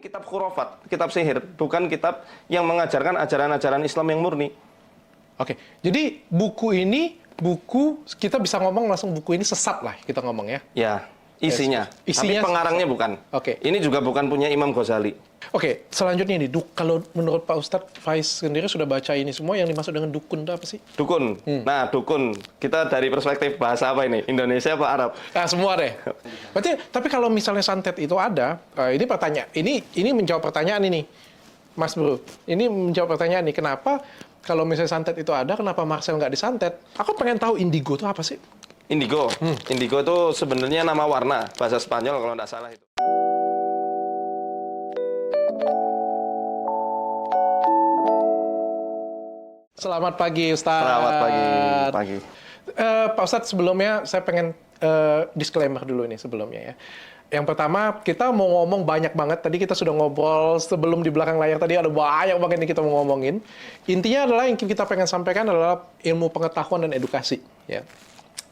kitab khurafat, kitab sihir, bukan kitab yang mengajarkan ajaran-ajaran Islam yang murni. Oke, jadi buku ini, kita bisa ngomong langsung buku ini sesat lah, kita ngomong ya. Ya, isinya. Tapi pengarangnya bukan. Oke. Ini juga bukan punya Imam Ghazali. Oke, selanjutnya ini, kalau menurut Pak Ustadz Faiz sendiri sudah baca ini semua, yang dimaksud dengan dukun itu apa sih? Dukun. Nah, dukun. Kita dari perspektif bahasa apa ini? Indonesia apa Arab? Nah, semua deh. Berarti, tapi kalau misalnya santet itu ada, ini pertanyaan, ini menjawab pertanyaan ini, Mas Bro. Ini menjawab pertanyaan nih, kenapa kalau misalnya santet itu ada, kenapa Marcel nggak disantet? Aku pengen tahu indigo itu apa sih? Indigo. Indigo itu sebenarnya nama warna, bahasa Spanyol kalau nggak salah itu. Selamat pagi, Ustadz. Selamat pagi. Pak Ustadz, sebelumnya saya pengen disclaimer dulu ini sebelumnya ya. Yang pertama, kita mau ngomong banyak banget. Tadi kita sudah ngobrol sebelum di belakang layar tadi ada banyak banget yang kita mau ngomongin. Intinya adalah yang kita pengen sampaikan adalah ilmu pengetahuan dan edukasi. Ya.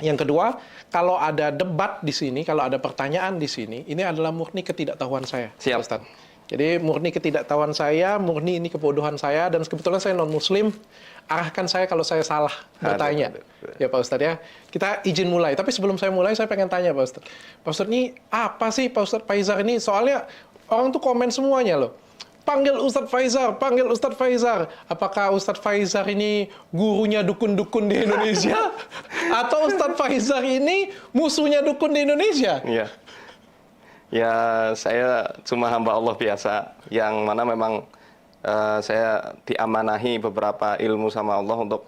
Yang kedua, kalau ada debat di sini, kalau ada pertanyaan di sini, ini adalah murni ketidaktahuan saya. Siap, Ustadz. Jadi murni ketidaktahuan saya, murni ini kebodohan saya, dan kebetulan saya non-muslim, arahkan saya kalau saya salah bertanya. Ya Pak Ustadz ya, kita izin mulai. Tapi sebelum saya mulai, saya pengen tanya Pak Ustadz. Pak Ustadz ini apa sih Pak Ustadz Faizar ini? Soalnya orang tuh komen semuanya loh. Panggil Ustadz Faizar, panggil Ustadz Faizar. Apakah Ustadz Faizar ini gurunya dukun-dukun di Indonesia? Atau Ustadz Faizar ini musuhnya dukun di Indonesia? Iya. Ya, saya cuma hamba Allah biasa, yang mana memang saya diamanahi beberapa ilmu sama Allah untuk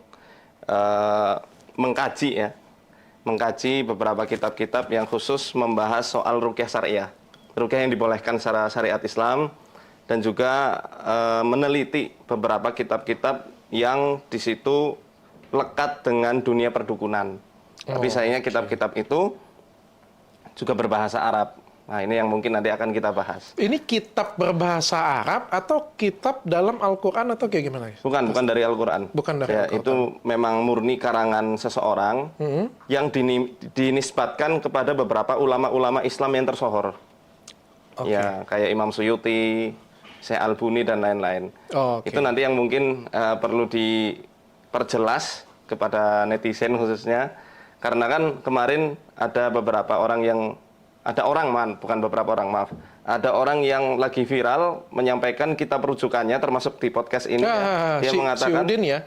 mengkaji beberapa kitab-kitab yang khusus membahas soal ruqyah syariah, ruqyah yang dibolehkan secara syariat Islam, dan juga meneliti beberapa kitab-kitab yang di situ lekat dengan dunia perdukunan. Tapi sayangnya kitab-kitab itu juga berbahasa Arab. Nah, ini yang mungkin nanti akan kita bahas. Ini kitab berbahasa Arab atau kitab dalam Al-Quran atau kayak gimana? Bukan dari Al-Quran. Bukan dari ya, Al-Quran. Itu memang murni karangan seseorang yang dinisbatkan kepada beberapa ulama-ulama Islam yang tersohor. Okay. Ya, kayak Imam Suyuti, Syekh Al-Buni, dan lain-lain. Okay. Itu nanti yang mungkin perlu diperjelas kepada netizen khususnya. Karena kan kemarin ada beberapa orang yang ada orang yang lagi viral menyampaikan kitab rujukannya termasuk di podcast ini. Dia mengatakan si Udin ya.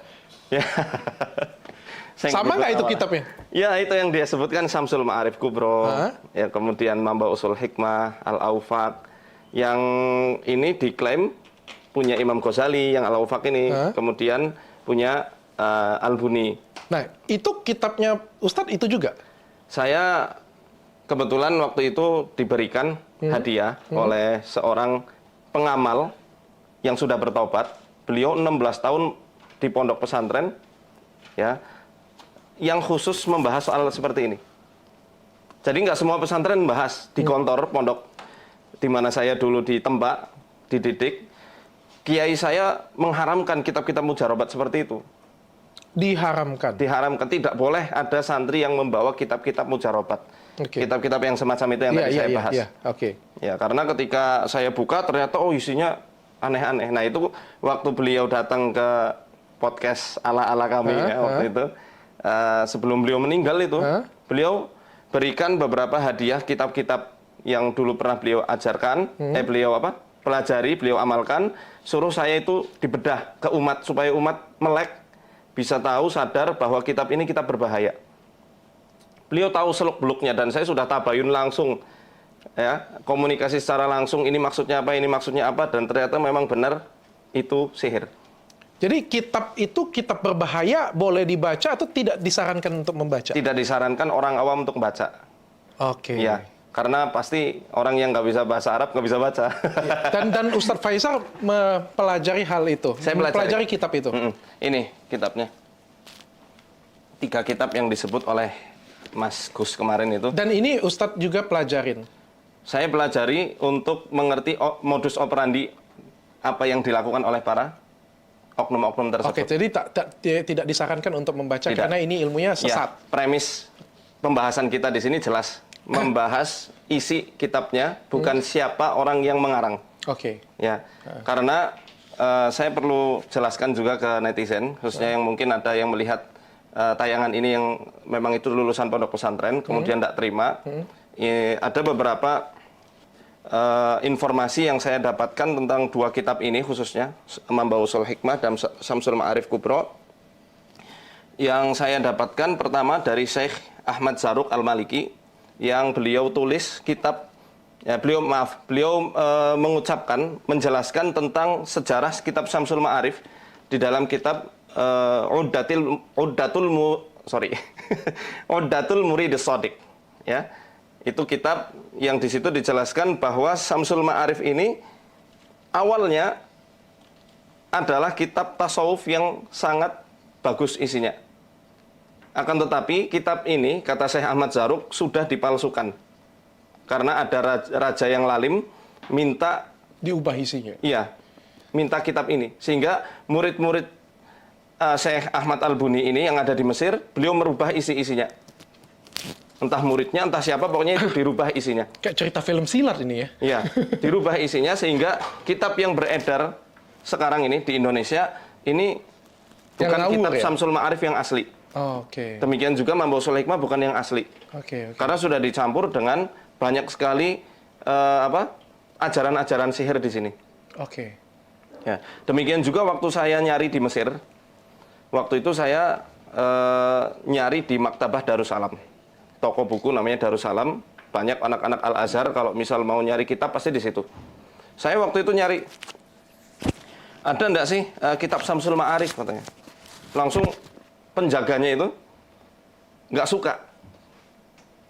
Sama nggak itu kitabnya? Ya, itu yang dia sebutkan Syamsul Ma'arif Kubro. Ya, kemudian Mamba Usul Hikmah, Al-Aufaq. Yang ini diklaim punya Imam Ghazali, yang Al-Aufaq ini. Kemudian punya Al-Buni. Nah, itu kitabnya Ustadz itu juga? Saya kebetulan waktu itu diberikan hadiah oleh seorang pengamal yang sudah bertobat. Beliau 16 tahun di pondok pesantren, ya, yang khusus membahas soal seperti ini. Jadi nggak semua pesantren membahas di kantor pondok di mana saya dulu ditembak, dididik. Kiai saya mengharamkan kitab-kitab mujarobat seperti itu. Diharamkan? Diharamkan, tidak boleh ada santri yang membawa kitab-kitab mujarobat. Kitab-kitab yang semacam itu yang tadi saya bahas. Ya, karena ketika saya buka ternyata isinya aneh-aneh. Nah, itu waktu beliau datang ke podcast ala-ala kami waktu itu, sebelum beliau meninggal itu, beliau berikan beberapa hadiah kitab-kitab yang dulu pernah beliau ajarkan, beliau pelajari, beliau amalkan, suruh saya itu dibedah ke umat supaya umat melek, bisa tahu, sadar bahwa kitab ini kitab berbahaya. Beliau tahu seluk-beluknya, dan saya sudah tabayun langsung, ya, komunikasi secara langsung, ini maksudnya apa, dan ternyata memang benar itu sihir. Jadi kitab itu kitab berbahaya, boleh dibaca atau tidak disarankan untuk membaca? Tidak disarankan orang awam untuk baca. Ya, karena pasti orang yang nggak bisa bahasa Arab nggak bisa baca. Dan Ustadz Faizar mempelajari hal itu? Saya mempelajari kitab itu? Ini kitabnya. 3 kitab yang disebut oleh Mas Gus kemarin itu. Dan ini Ustadz juga pelajarin? Saya pelajari untuk mengerti modus operandi apa yang dilakukan oleh para oknum-oknum tersebut. Oke, jadi tidak disarankan untuk membaca karena ini ilmunya sesat. Ya, premis pembahasan kita di sini jelas membahas isi kitabnya, bukan siapa orang yang mengarang. Oke. Ya, karena saya perlu jelaskan juga ke netizen, khususnya yang mungkin ada yang melihat tayangan ini yang memang itu lulusan pondok pesantren, kemudian tidak terima. Ada beberapa informasi yang saya dapatkan tentang dua kitab ini, khususnya Mambausul Hikmah dan Syamsul Ma'arif Kubro. Yang saya dapatkan pertama dari Syekh Ahmad Zarruq Al-Maliki, yang beliau tulis kitab, ya beliau mengucapkan, menjelaskan tentang sejarah kitab Syamsul Ma'arif di dalam kitab Uddatul Murid Shadiq, ya. Itu kitab yang di situ dijelaskan bahwa Syamsul Ma'arif ini awalnya adalah kitab tasawuf yang sangat bagus isinya. Akan tetapi kitab ini, kata Syekh Ahmad Zarruq, sudah dipalsukan. Karena ada raja yang lalim minta diubah isinya. Iya, minta kitab ini. Sehingga murid-murid Syekh Ahmad Al-Buni ini yang ada di Mesir, beliau merubah isi-isinya. Entah muridnya, entah siapa, pokoknya itu dirubah isinya. Kayak cerita film silat ini ya? Iya, dirubah isinya sehingga kitab yang beredar sekarang ini di Indonesia, ini bukan kitab ya? Syamsul Ma'arif yang asli. Oke. Demikian juga Mambausul Hikmah bukan yang asli. Oke. Karena sudah dicampur dengan banyak sekali ajaran-ajaran sihir di sini. Oke. Ya, demikian juga waktu saya nyari di Mesir. Waktu itu saya nyari di Maktabah Darussalam. Toko buku namanya Darussalam. Banyak anak-anak Al-Azhar kalau misal mau nyari kitab pasti di situ. Saya waktu itu nyari, ada enggak sih kitab Syamsul Ma'arif katanya. Langsung penjaganya itu nggak suka.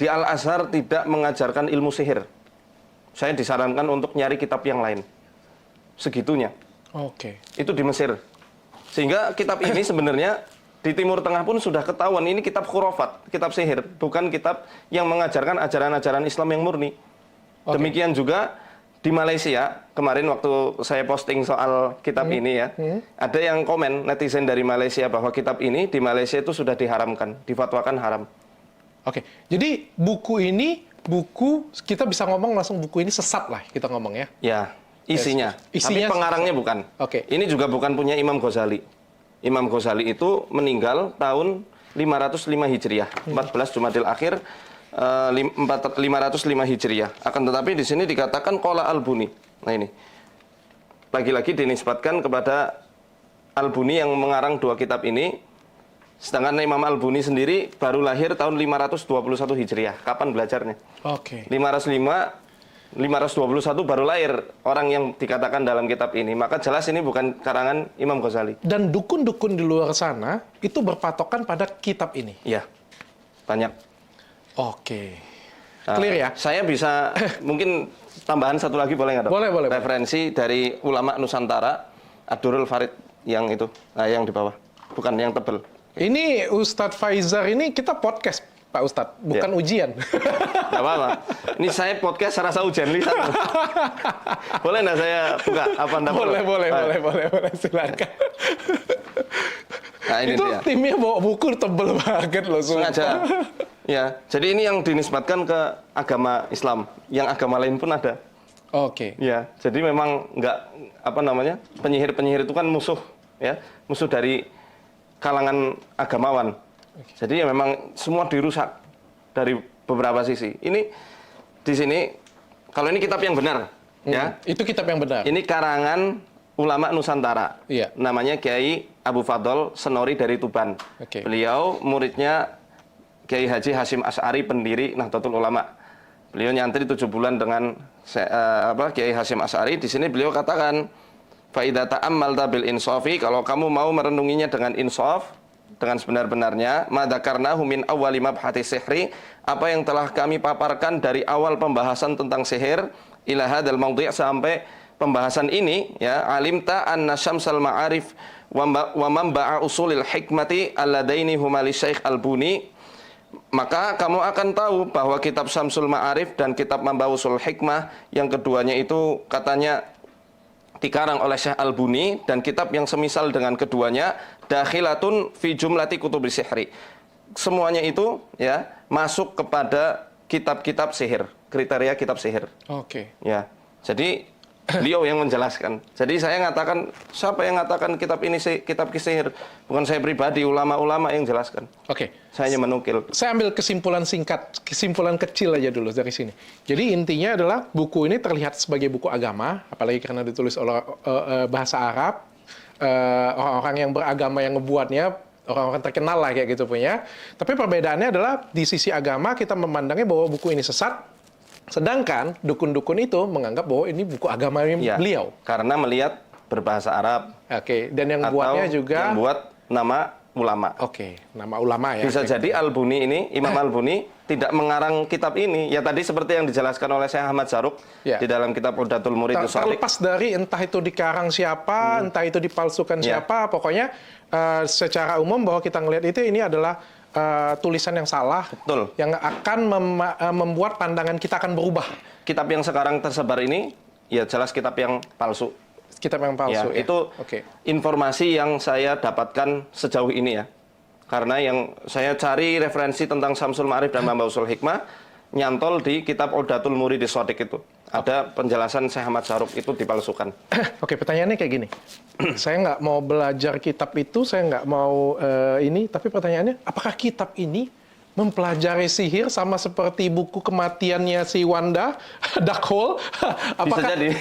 Di Al-Azhar tidak mengajarkan ilmu sihir. Saya disarankan untuk nyari kitab yang lain. Segitunya. Oke. Itu di Mesir. Sehingga kitab ini sebenarnya di Timur Tengah pun sudah ketahuan ini kitab khurafat, kitab sihir, bukan kitab yang mengajarkan ajaran-ajaran Islam yang murni. Demikian juga di Malaysia, kemarin waktu saya posting soal kitab ini ya, ada yang komen netizen dari Malaysia bahwa kitab ini di Malaysia itu sudah diharamkan, difatwakan haram. Oke, jadi buku ini, kita bisa ngomong langsung buku ini sesat lah kita ngomong ya? Ya, isinya. Tapi pengarangnya bukan. Oke. Ini juga bukan punya Imam Ghazali. Imam Ghazali itu meninggal tahun 505 Hijriah, 14 Jumadil Akhir, 505 Hijriah. Akan tetapi di sini dikatakan Qala Al-Buni. Nah ini. Lagi-lagi dinisbatkan kepada Al-Buni yang mengarang dua kitab ini. Sedangkan Imam Al-Buni sendiri baru lahir tahun 521 Hijriah. Kapan belajarnya? Oke. 521 baru lahir orang yang dikatakan dalam kitab ini. Maka jelas ini bukan karangan Imam Ghazali. Dan dukun-dukun di luar sana itu berpatokan pada kitab ini? Iya. Banyak. Oke. Clear ya? Saya bisa mungkin tambahan satu lagi boleh nggak dok? Boleh. Referensi dari ulama Nusantara, Ad-Durrul Farid yang itu, yang di bawah, bukan yang tebel. Ini Ustadz Faizar ini kita podcast Pak Ustadz, bukan ujian. Nggak apa-apa. Ini saya podcast rasa ujian lisan. Boleh nggak saya buka? Apa anda boleh, silakan. Nah, ini itu dia. Timnya bawa buku tebel banget loh. Sengaja. Ya, jadi ini yang dinisbatkan ke agama Islam. Yang agama lain pun ada. Oke. Ya, jadi memang nggak penyihir-penyihir itu kan musuh, ya, musuh dari kalangan agamawan. Jadi ya memang semua dirusak dari beberapa sisi. Ini di sini kalau ini kitab yang benar, ya. Itu kitab yang benar. Ini karangan ulama Nusantara. Iya. Namanya Kiai Abu Fadl Senori dari Tuban. Oke. Beliau muridnya Kiai Haji Hasyim Asy'ari, pendiri Nahdlatul Ulama. Beliau nyantri 7 bulan dengan Kiai Hasyim Asy'ari. Di sini beliau katakan, fa idza ta'ammalta bil insafi, kalau kamu mau merenunginya dengan insaf, dengan sebenar-benarnya, madzakarnahu min awwali mabhati sihri, apa yang telah kami paparkan dari awal pembahasan tentang sihir, ila hadzal mawdi' sampai pembahasan ini, ya, alimta anna syamsal ma'arif wa manba'a usulil hikmati alladaini huma li Syekh Al-Buni, maka kamu akan tahu bahwa kitab Syamsul Ma'arif dan kitab Mambausul Hikmah yang keduanya itu katanya dikarang oleh Syekh Al-Buni, dan kitab yang semisal dengan keduanya dakhilatun fi jumlati kutubis sihri. Semuanya itu ya masuk kepada kitab-kitab sihir, kriteria kitab sihir. Oke. Ya. Jadi Beliau yang menjelaskan. Jadi saya ngatakan, siapa yang ngatakan kitab ini kitab sihir? Bukan saya pribadi, ulama-ulama yang jelaskan. Oke. Saya hanya menukil. Saya ambil kesimpulan singkat, kesimpulan kecil aja dulu dari sini. Jadi intinya adalah buku ini terlihat sebagai buku agama, apalagi karena ditulis oleh bahasa Arab. Orang-orang yang beragama yang ngebuatnya, orang-orang terkenal lah kayak gitu punya. Tapi perbedaannya adalah di sisi agama kita memandangnya bahwa buku ini sesat. Sedangkan dukun-dukun itu menganggap bahwa ini buku agama beliau. Karena melihat berbahasa Arab. Oke, dan yang buatnya juga... yang buat nama ulama. Oke, nama ulama ya. Bisa jadi Al-Buni ini, Imam Al-Buni, tidak mengarang kitab ini. Ya tadi seperti yang dijelaskan oleh Syekh Ahmad Zaruk di dalam kitab Udatul Murid As-Sadiq. Terlepas dari entah itu dikarang siapa, entah itu dipalsukan siapa, pokoknya secara umum bahwa kita ngelihat itu ini adalah tulisan yang salah, betul, yang akan membuat pandangan kita akan berubah. Kitab yang sekarang tersebar ini, ya jelas kitab yang palsu. Kitab yang palsu, ya. Itu informasi yang saya dapatkan sejauh ini ya. Karena yang saya cari referensi tentang Syamsul Ma'arif dan Mambasul Hikmah, nyantol di kitab Udatul Murid As-Sadiq itu. Ada penjelasan Syekh Ahmad Zaruk itu dipalsukan. Oke, pertanyaannya kayak gini. Saya nggak mau belajar kitab itu, saya nggak mau ini, tapi pertanyaannya, apakah kitab ini mempelajari sihir sama seperti buku kematiannya si Wanda, Darkhold? Bisa jadi.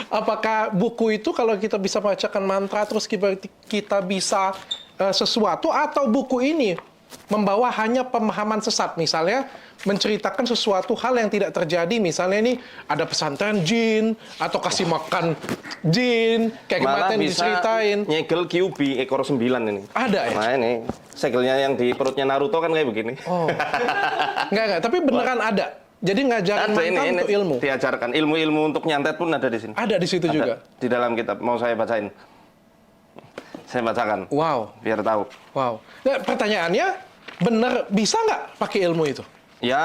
Apakah buku itu kalau kita bisa bacakan mantra terus kita bisa sesuatu, atau buku ini membawa hanya pemahaman sesat, misalnya menceritakan sesuatu hal yang tidak terjadi, misalnya ini ada pesantren jin atau kasih makan jin kayak kemarin diceritain. Nyegel QB ekor 9 ini. Ada ya? Nah ini segelnya yang di perutnya Naruto kan kayak begini. Oh. Enggak, tapi beneran ada. Jadi ngajarin mantra untuk ilmu. Diajarkan ilmu-ilmu untuk nyantet pun ada di sini. Ada di situ juga. Di dalam kitab mau saya bacain. Saya bacakan. Wow. Biar tahu. Wow. Nah, pertanyaannya, bener bisa nggak pakai ilmu itu? Ya,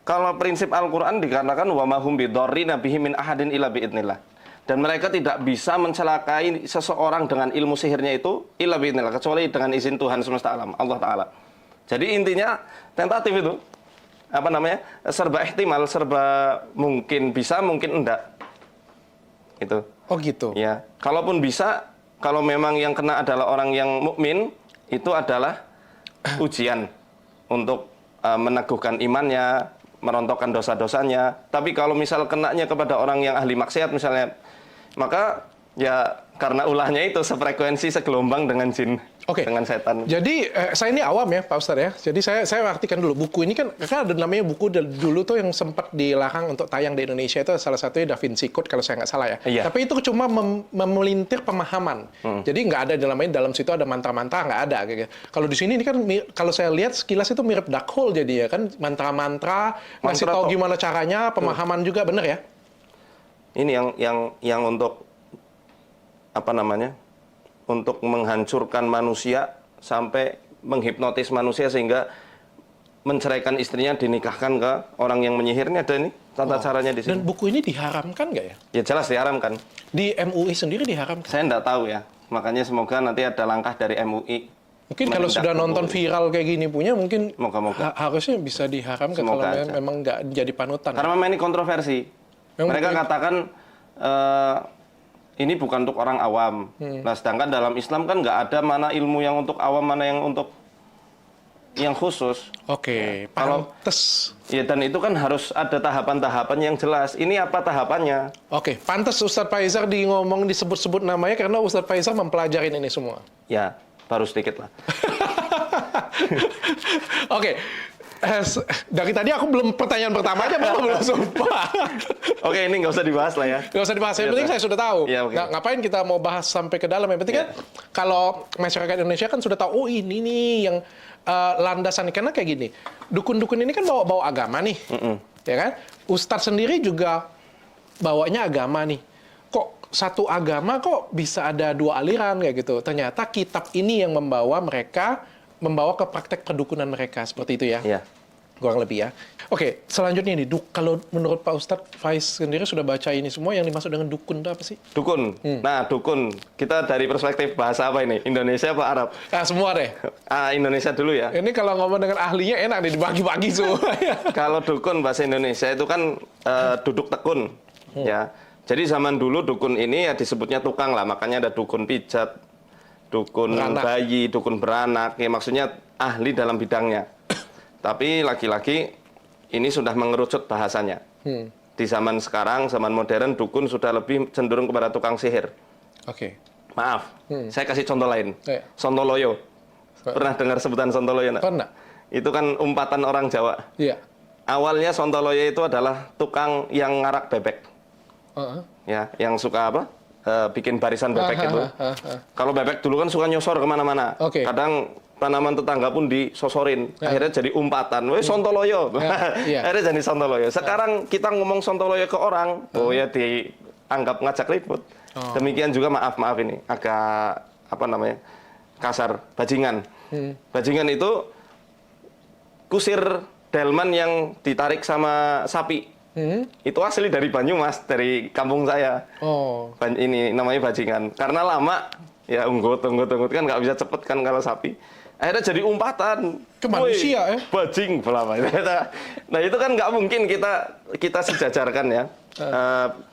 kalau prinsip Al-Quran dikatakan wa mahum bidorrina bihi min ahadin illa biidnillah. Dan mereka tidak bisa mencelakai seseorang dengan ilmu sihirnya itu illa biidnillah, kecuali dengan izin Tuhan semesta alam, Allah Ta'ala. Jadi intinya tentatif itu. Apa namanya? Serba ihtimal, serba mungkin bisa, mungkin enggak. Itu. Oh gitu. Ya, kalaupun bisa, kalau memang yang kena adalah orang yang mukmin, itu adalah ujian untuk meneguhkan imannya, merontokkan dosa-dosanya. Tapi kalau misal kenanya kepada orang yang ahli maksiat misalnya, maka ya karena ulahnya itu sefrekuensi, segelombang dengan jin, dengan setan. Jadi saya ini awam ya Pak Ustadz ya. Jadi saya artikan dulu, buku ini kan ada namanya buku dulu tuh yang sempat dilarang untuk tayang di Indonesia, itu salah satunya Da Vinci Code kalau saya nggak salah ya. Iya. Tapi itu cuma memelintir pemahaman. Jadi nggak ada dalam situ ada mantra-mantra, nggak ada. Kalau di sini ini kan kalau saya lihat sekilas itu mirip Darkhold jadi ya kan, mantra-mantra, ngasih tahu gimana caranya, pemahaman juga, bener ya? Ini yang untuk apa namanya? Untuk menghancurkan manusia sampai menghipnotis manusia sehingga menceraikan istrinya, dinikahkan ke orang yang menyihirnya. Ada ini tata caranya di sini. Dan buku ini diharamkan nggak ya? Ya jelas diharamkan. Di MUI sendiri diharamkan? Saya nggak tahu ya. Makanya semoga nanti ada langkah dari MUI. Mungkin kalau sudah nonton viral kayak gini punya, mungkin harusnya bisa diharamkan kalau memang nggak jadi panutan. Karena memang ini kontroversi. Mereka katakan ini bukan untuk orang awam. Nah, sedangkan dalam Islam kan nggak ada mana ilmu yang untuk awam, mana yang untuk yang khusus. Oke, pantes. Ya, dan itu kan harus ada tahapan-tahapan yang jelas. Ini apa tahapannya? Oke, pantes Ustadz Faizar disebut-sebut namanya karena Ustadz Faizar mempelajari ini semua. Ya, baru sedikit lah. Oke. Dari tadi aku belum pertanyaan pertama aja belum sumpah. Oke, ini nggak usah dibahas lah ya. Nggak usah dibahas, yang penting saya sudah tahu. Ya, ngapain kita mau bahas sampai ke dalam? Yang penting kan kalau masyarakat Indonesia kan sudah tahu, oh ini nih yang landasan. Karena kayak gini, dukun-dukun ini kan bawa agama nih. Ya kan? Ustadz sendiri juga bawanya agama nih. Kok satu agama kok bisa ada dua aliran kayak gitu? Ternyata kitab ini yang membawa ke praktek perdukunan mereka, seperti itu ya? Iya. Kurang lebih ya. Oke, selanjutnya nih, kalau menurut Pak Ustadz Faiz sendiri sudah baca ini semua, yang dimaksud dengan dukun itu apa sih? Dukun. Nah, dukun. Kita dari perspektif bahasa apa ini? Indonesia apa Arab? Semua deh. Indonesia dulu ya. Ini kalau ngomong dengan ahlinya enak nih, dibagi-bagi semua. Kalau dukun bahasa Indonesia itu kan duduk tekun. Ya. Jadi zaman dulu dukun ini ya disebutnya tukang lah, makanya ada dukun pijat, dukun bayi, dukun beranak, ya maksudnya ahli dalam bidangnya. Tapi lagi-lagi ini sudah mengerucut bahasanya. Di zaman sekarang, zaman modern, dukun sudah lebih cenderung kepada tukang sihir. Oke. Maaf, saya kasih contoh lain. Sontoloyo. Pernah dengar sebutan Sontoloyo? Pernah. Itu kan umpatan orang Jawa. Iya. Awalnya Sontoloyo itu adalah tukang yang ngarak bebek. Ya, yang suka apa? Bikin barisan bebek itu. Kalau bebek dulu kan suka nyosor kemana-mana. Kadang tanaman tetangga pun disosorin. Akhirnya jadi umpatan. Weh, Sontoloyo. Akhirnya jadi Sontoloyo. Sekarang kita ngomong Sontoloyo ke orang, oh ya dianggap ngajak ribut. Demikian juga maaf ini agak apa namanya kasar, bajingan. Bajingan itu kusir delman yang ditarik sama sapi. Itu asli dari Banyumas, dari kampung saya. Ini namanya bajingan. Karena lama, ya unggut kan nggak bisa cepet kan kalau sapi. Akhirnya jadi umpatan. Ke manusia ya? Bajing, belama. Nah itu kan nggak mungkin kita sejajarkan ya.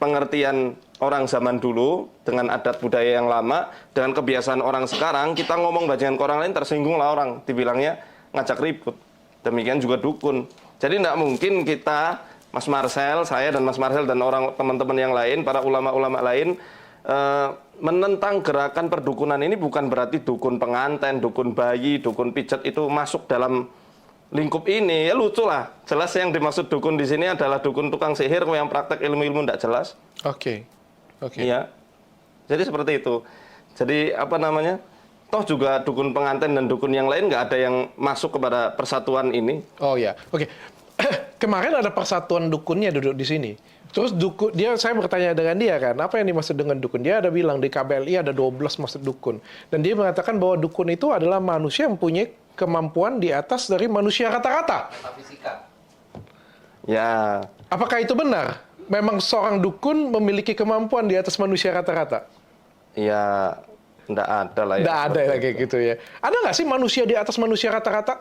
Pengertian orang zaman dulu dengan adat budaya yang lama, dengan kebiasaan orang sekarang, kita ngomong bajingan ke orang lain tersinggung lah orang. Dibilangnya ngajak ribut. Demikian juga dukun. Jadi nggak mungkin kita, Mas Marcel, saya dan Mas Marcel dan orang teman-teman yang lain, para ulama-ulama lain, menentang gerakan perdukunan ini bukan berarti dukun pengantin, dukun bayi, dukun pijat itu masuk dalam lingkup ini. Ya lucu lah. Jelas yang dimaksud dukun di sini adalah dukun tukang sihir yang praktek ilmu-ilmu tidak jelas. Oke. Iya. Jadi seperti itu. Jadi apa namanya? Toh juga dukun pengantin dan dukun yang lain nggak ada yang masuk kepada persatuan ini. Oh ya, oke. Kemarin ada persatuan dukunnya duduk di sini. Terus saya bertanya dengan dia kan, apa yang dimaksud dengan dukun? Dia ada bilang di KBLI ada 12 maksud dukun. Dan dia mengatakan bahwa dukun itu adalah manusia yang mempunyai kemampuan di atas dari manusia rata-rata. Metafisika. Ya. Apakah itu benar? Memang seorang dukun memiliki kemampuan di atas manusia rata-rata? Ya, enggak ada lah ya. Enggak ada ya kayak gitu ya. Ada nggak sih manusia di atas manusia rata-rata?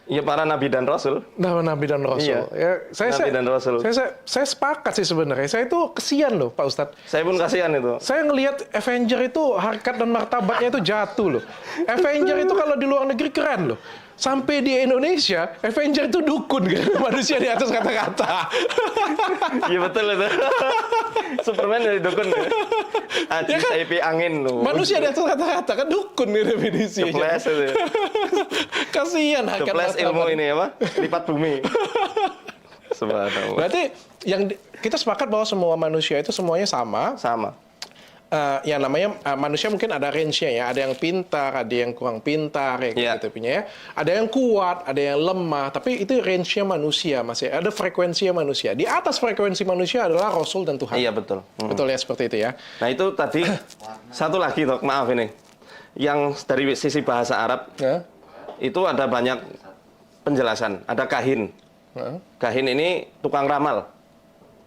Ya para nabi dan rasul. Nabi dan rasul. Iya. Ya, nabi dan rasul. Saya sepakat sih sebenarnya. Saya itu kesian loh, Pak Ustadz. Saya pun kasihan itu. Saya ngelihat Avenger itu harkat dan martabatnya itu jatuh loh. Avenger itu kalau di luar negeri keren loh. Sampai di Indonesia, Avenger itu dukun kan, manusia di atas kata-kata. Iya betul itu. Superman dari dukun ya. Ya kan? IP angin loh. Manusia di atas kata-kata kan dukun nih definisinya. Keples itu. Kasihan harkat Keples ilmu ini apa? Lipat bumi. Subhanallah. Berarti kita sepakat bahwa semua manusia itu semuanya sama. Sama. Yang namanya manusia mungkin ada range-nya ya, ada yang pintar, ada yang kurang pintar ya gitu punya ya. Ada yang kuat, ada yang lemah, tapi itu range-nya manusia masih ada frekuensinya manusia. Di atas frekuensi manusia adalah Rasul dan Tuhan. Iya betul. Betul ya seperti itu ya. Nah itu tadi satu lagi Dok, maaf ini. Yang dari sisi bahasa Arab itu ada banyak penjelasan. Ada kahin. Kahin ini tukang ramal.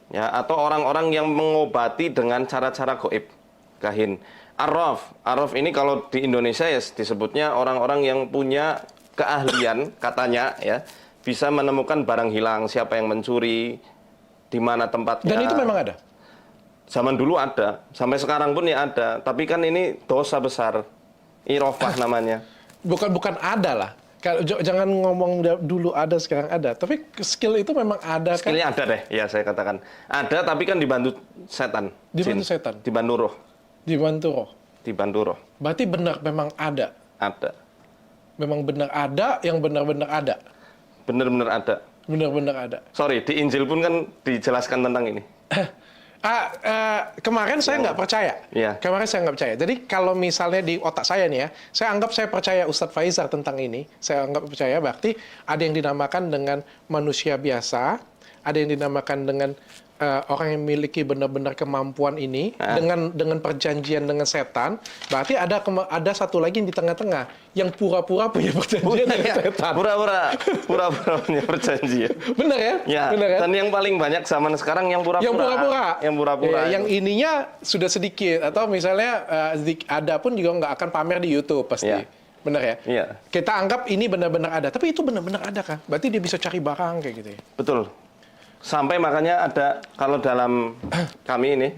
Ya, atau orang-orang yang mengobati dengan cara-cara gaib. Kahin. Arraf ini kalau di Indonesia ya disebutnya orang-orang yang punya keahlian katanya ya bisa menemukan barang hilang, siapa yang mencuri, di mana tempatnya. Dan itu memang ada. Zaman dulu ada, sampai sekarang pun ya ada. Tapi kan ini dosa besar, irofah namanya. Bukan ada lah. Jangan ngomong dulu ada sekarang ada. Tapi skill itu memang ada kan? Skillnya ada deh, ya saya katakan ada. Tapi kan dibantu setan. Dibantu setan. Dibantu roh. Dibantu roh. Dibantu roh. Berarti benar memang ada. Ada. Memang benar ada, yang benar-benar ada. Benar-benar ada. Benar-benar ada. Sorry, di Injil pun kan dijelaskan tentang ini. Kemarin saya nggak percaya. Kemarin saya nggak percaya. Jadi kalau misalnya di otak saya nih ya, saya anggap saya percaya Ustadz Faizar tentang ini. Saya anggap percaya berarti ada yang dinamakan dengan manusia biasa, ada yang dinamakan dengan orang yang memiliki benar-benar kemampuan ini dengan perjanjian dengan setan. Berarti ada satu lagi yang di tengah-tengah yang pura-pura punya perjanjian dengan setan. Pura-pura punya perjanjian. Benar ya? Ya. Benar kan? Dan yang paling banyak zaman sekarang yang pura-pura. Yang pura-pura. Yang ininya sudah sedikit atau misalnya ada pun juga nggak akan pamer di YouTube pasti. Ya. Benar ya? Iya. Kita anggap ini benar-benar ada, tapi itu benar-benar ada kan? Berarti dia bisa cari barang kayak gitu ya? Betul. Sampai makanya ada kalau dalam kami ini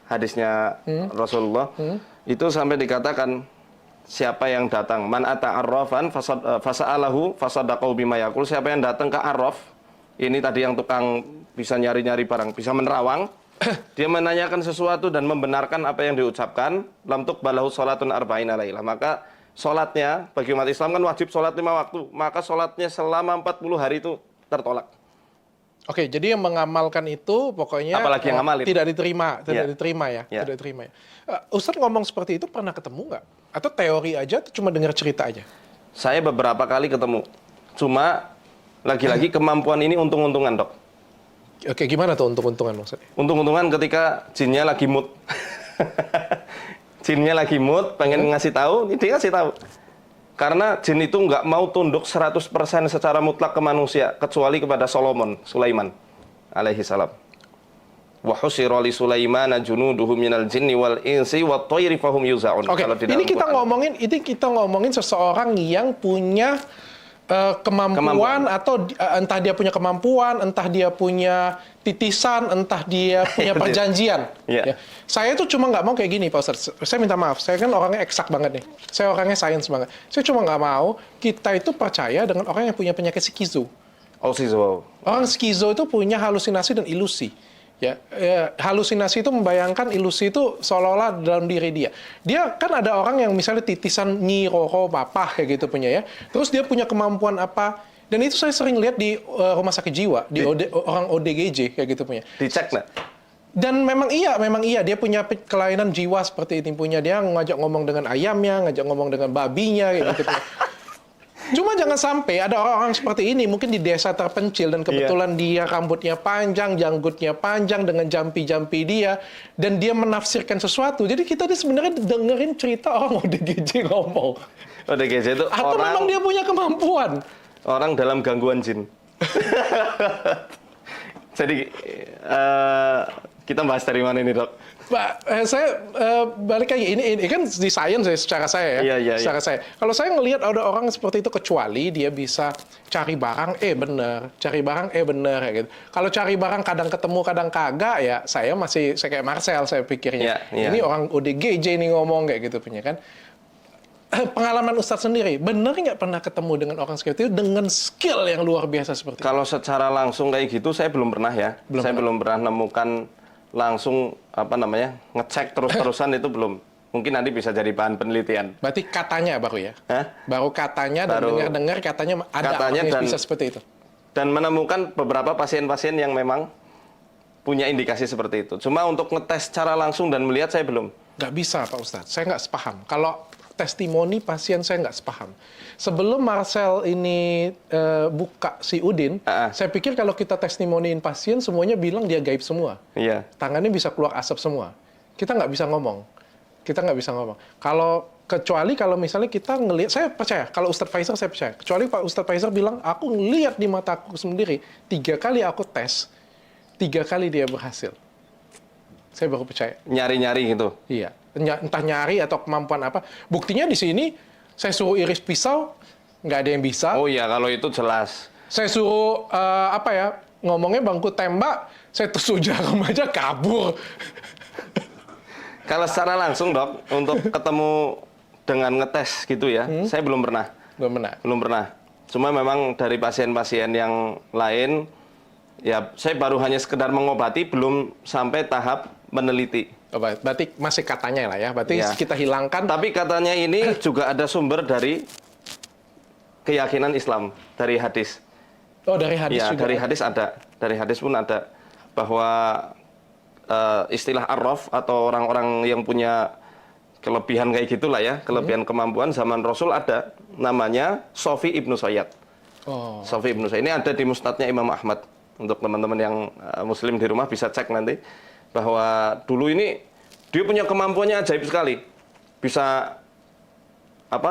hadisnya Rasulullah itu sampai dikatakan siapa yang datang man ata arrafan fasa'alahu fasadaqahu bima yaqul, siapa yang datang ke arraf, ini tadi yang tukang bisa nyari-nyari barang, bisa menerawang, dia menanyakan sesuatu dan membenarkan apa yang diucapkan, lam tuqbalahu salatun arba'ina lailah, maka salatnya bagi umat Islam kan wajib salat 5 waktu, maka salatnya selama 40 hari itu tertolak. Oke, jadi yang mengamalkan itu pokoknya apalagi yang ngamalin tidak diterima ya. Tidak diterima ya. Ustadz ngomong seperti itu pernah ketemu nggak? Atau teori aja atau cuma dengar cerita aja? Saya beberapa kali ketemu. Cuma lagi-lagi kemampuan ini untung-untungan, Dok. Oke, gimana tuh untung-untungan maksudnya? Untung-untungan ketika jinnya lagi mood. Jinnya lagi mood, pengen ngasih tahu, dia ngasih tahu. Karena jin itu nggak mau tunduk 100% secara mutlak ke manusia, kecuali kepada Sulaiman alaihi salam. Wa husira li Sulaiman junuduhu minal jinni wal insi wat thairi fahum yuzaun. Oke, ini kita ngomongin seseorang yang punya kemampuan atau entah dia punya kemampuan, entah dia punya titisan, entah dia punya perjanjian. Ya. Saya tuh cuma nggak mau kayak gini, Pak Ustadz. Saya minta maaf, saya kan orangnya eksak banget nih. Saya orangnya sains banget. Saya cuma nggak mau kita itu percaya dengan orang yang punya penyakit skizo. Oh, skizo. Orang skizo itu punya halusinasi dan ilusi. Ya, halusinasi itu membayangkan ilusi itu seolah-olah dalam diri dia. Dia kan ada orang yang misalnya titisan Nyi Roro Papa kayak gitu punya ya. Terus dia punya kemampuan apa? Dan itu saya sering lihat di rumah sakit jiwa, orang ODGJ kayak gitu punya. Dicek nggak? Dan memang iya dia punya kelainan jiwa seperti ini punya, dia ngajak ngomong dengan ayamnya, ngajak ngomong dengan babinya kayak gitu. Cuma jangan sampai ada orang-orang seperti ini mungkin di desa terpencil dan kebetulan dia rambutnya panjang, janggutnya panjang dengan jampi-jampi dia dan dia menafsirkan sesuatu. Jadi kita ini sebenarnya dengerin cerita orang ODGJ ngomong. ODGJ itu atau orang, memang dia punya kemampuan. Orang dalam gangguan jin. Jadi kita bahas dari mana ini, Dok? Pak, saya balik lagi ini kan di sains ya, secara saya ya. Iya. Secara saya. Kalau saya ngelihat ada orang seperti itu kecuali dia bisa cari barang bener, cari barang bener ya gitu. Kalau cari barang kadang ketemu kadang kagak ya, saya kayak Marcel saya pikirnya. Ini orang ODGJ nih ngomong kayak gitu punya kan. Pengalaman Ustadz sendiri, bener nggak pernah ketemu dengan orang seperti itu dengan skill yang luar biasa seperti itu? Kalau secara langsung kayak gitu saya belum pernah ya. Belum pernah nemukan langsung ngecek terus-terusan itu belum. Mungkin nanti bisa jadi bahan penelitian. Berarti katanya baru ya? Baru katanya dan dengar-dengar katanya ada orang yang bisa seperti itu. Dan menemukan beberapa pasien-pasien yang memang punya indikasi seperti itu. Cuma untuk ngetes secara langsung dan melihat saya belum. Nggak bisa Pak Ustadz, saya nggak sepaham. Kalau testimoni pasien saya nggak sepaham. Sebelum Marcel ini buka si Udin, saya pikir kalau kita testimoniin pasien semuanya bilang dia gaib semua. Iya. Tangannya bisa keluar asap semua. Kita nggak bisa ngomong. Kecuali kalau misalnya kita ngelihat, saya percaya kalau Ustadz Faisal saya percaya. Kecuali Pak Ustadz Faisal bilang aku ngelihat di mataku sendiri 3 kali aku tes, 3 kali dia berhasil. Saya baru percaya. Nyari-nyari gitu. Iya. Entah nyari atau kemampuan apa. Buktinya di sini, saya suruh iris pisau, nggak ada yang bisa. Oh iya, kalau itu jelas. Saya suruh, ngomongnya bangku tembak, saya tusuk jarum aja kabur. Kalau secara langsung, Dok, untuk ketemu dengan ngetes gitu ya, saya belum pernah. Belum pernah. Cuma memang dari pasien-pasien yang lain, ya saya baru hanya sekedar mengobati, belum sampai tahap meneliti. Berarti masih katanya lah ya, berarti kita hilangkan. Tapi katanya ini juga ada sumber dari keyakinan Islam, dari hadis. Oh, dari hadis ya, juga? Dari hadis ada. Dari hadis pun ada. Bahwa istilah arraf atau orang-orang yang punya kelebihan kayak gitulah ya, kelebihan kemampuan zaman Rasul ada. Namanya Sofi Ibnu Sayyad. Sofi Ibnu Sayyad. Ini ada di Musnadnya Imam Ahmad. Untuk teman-teman yang muslim di rumah bisa cek nanti. Bahwa dulu ini dia punya kemampuannya ajaib sekali, bisa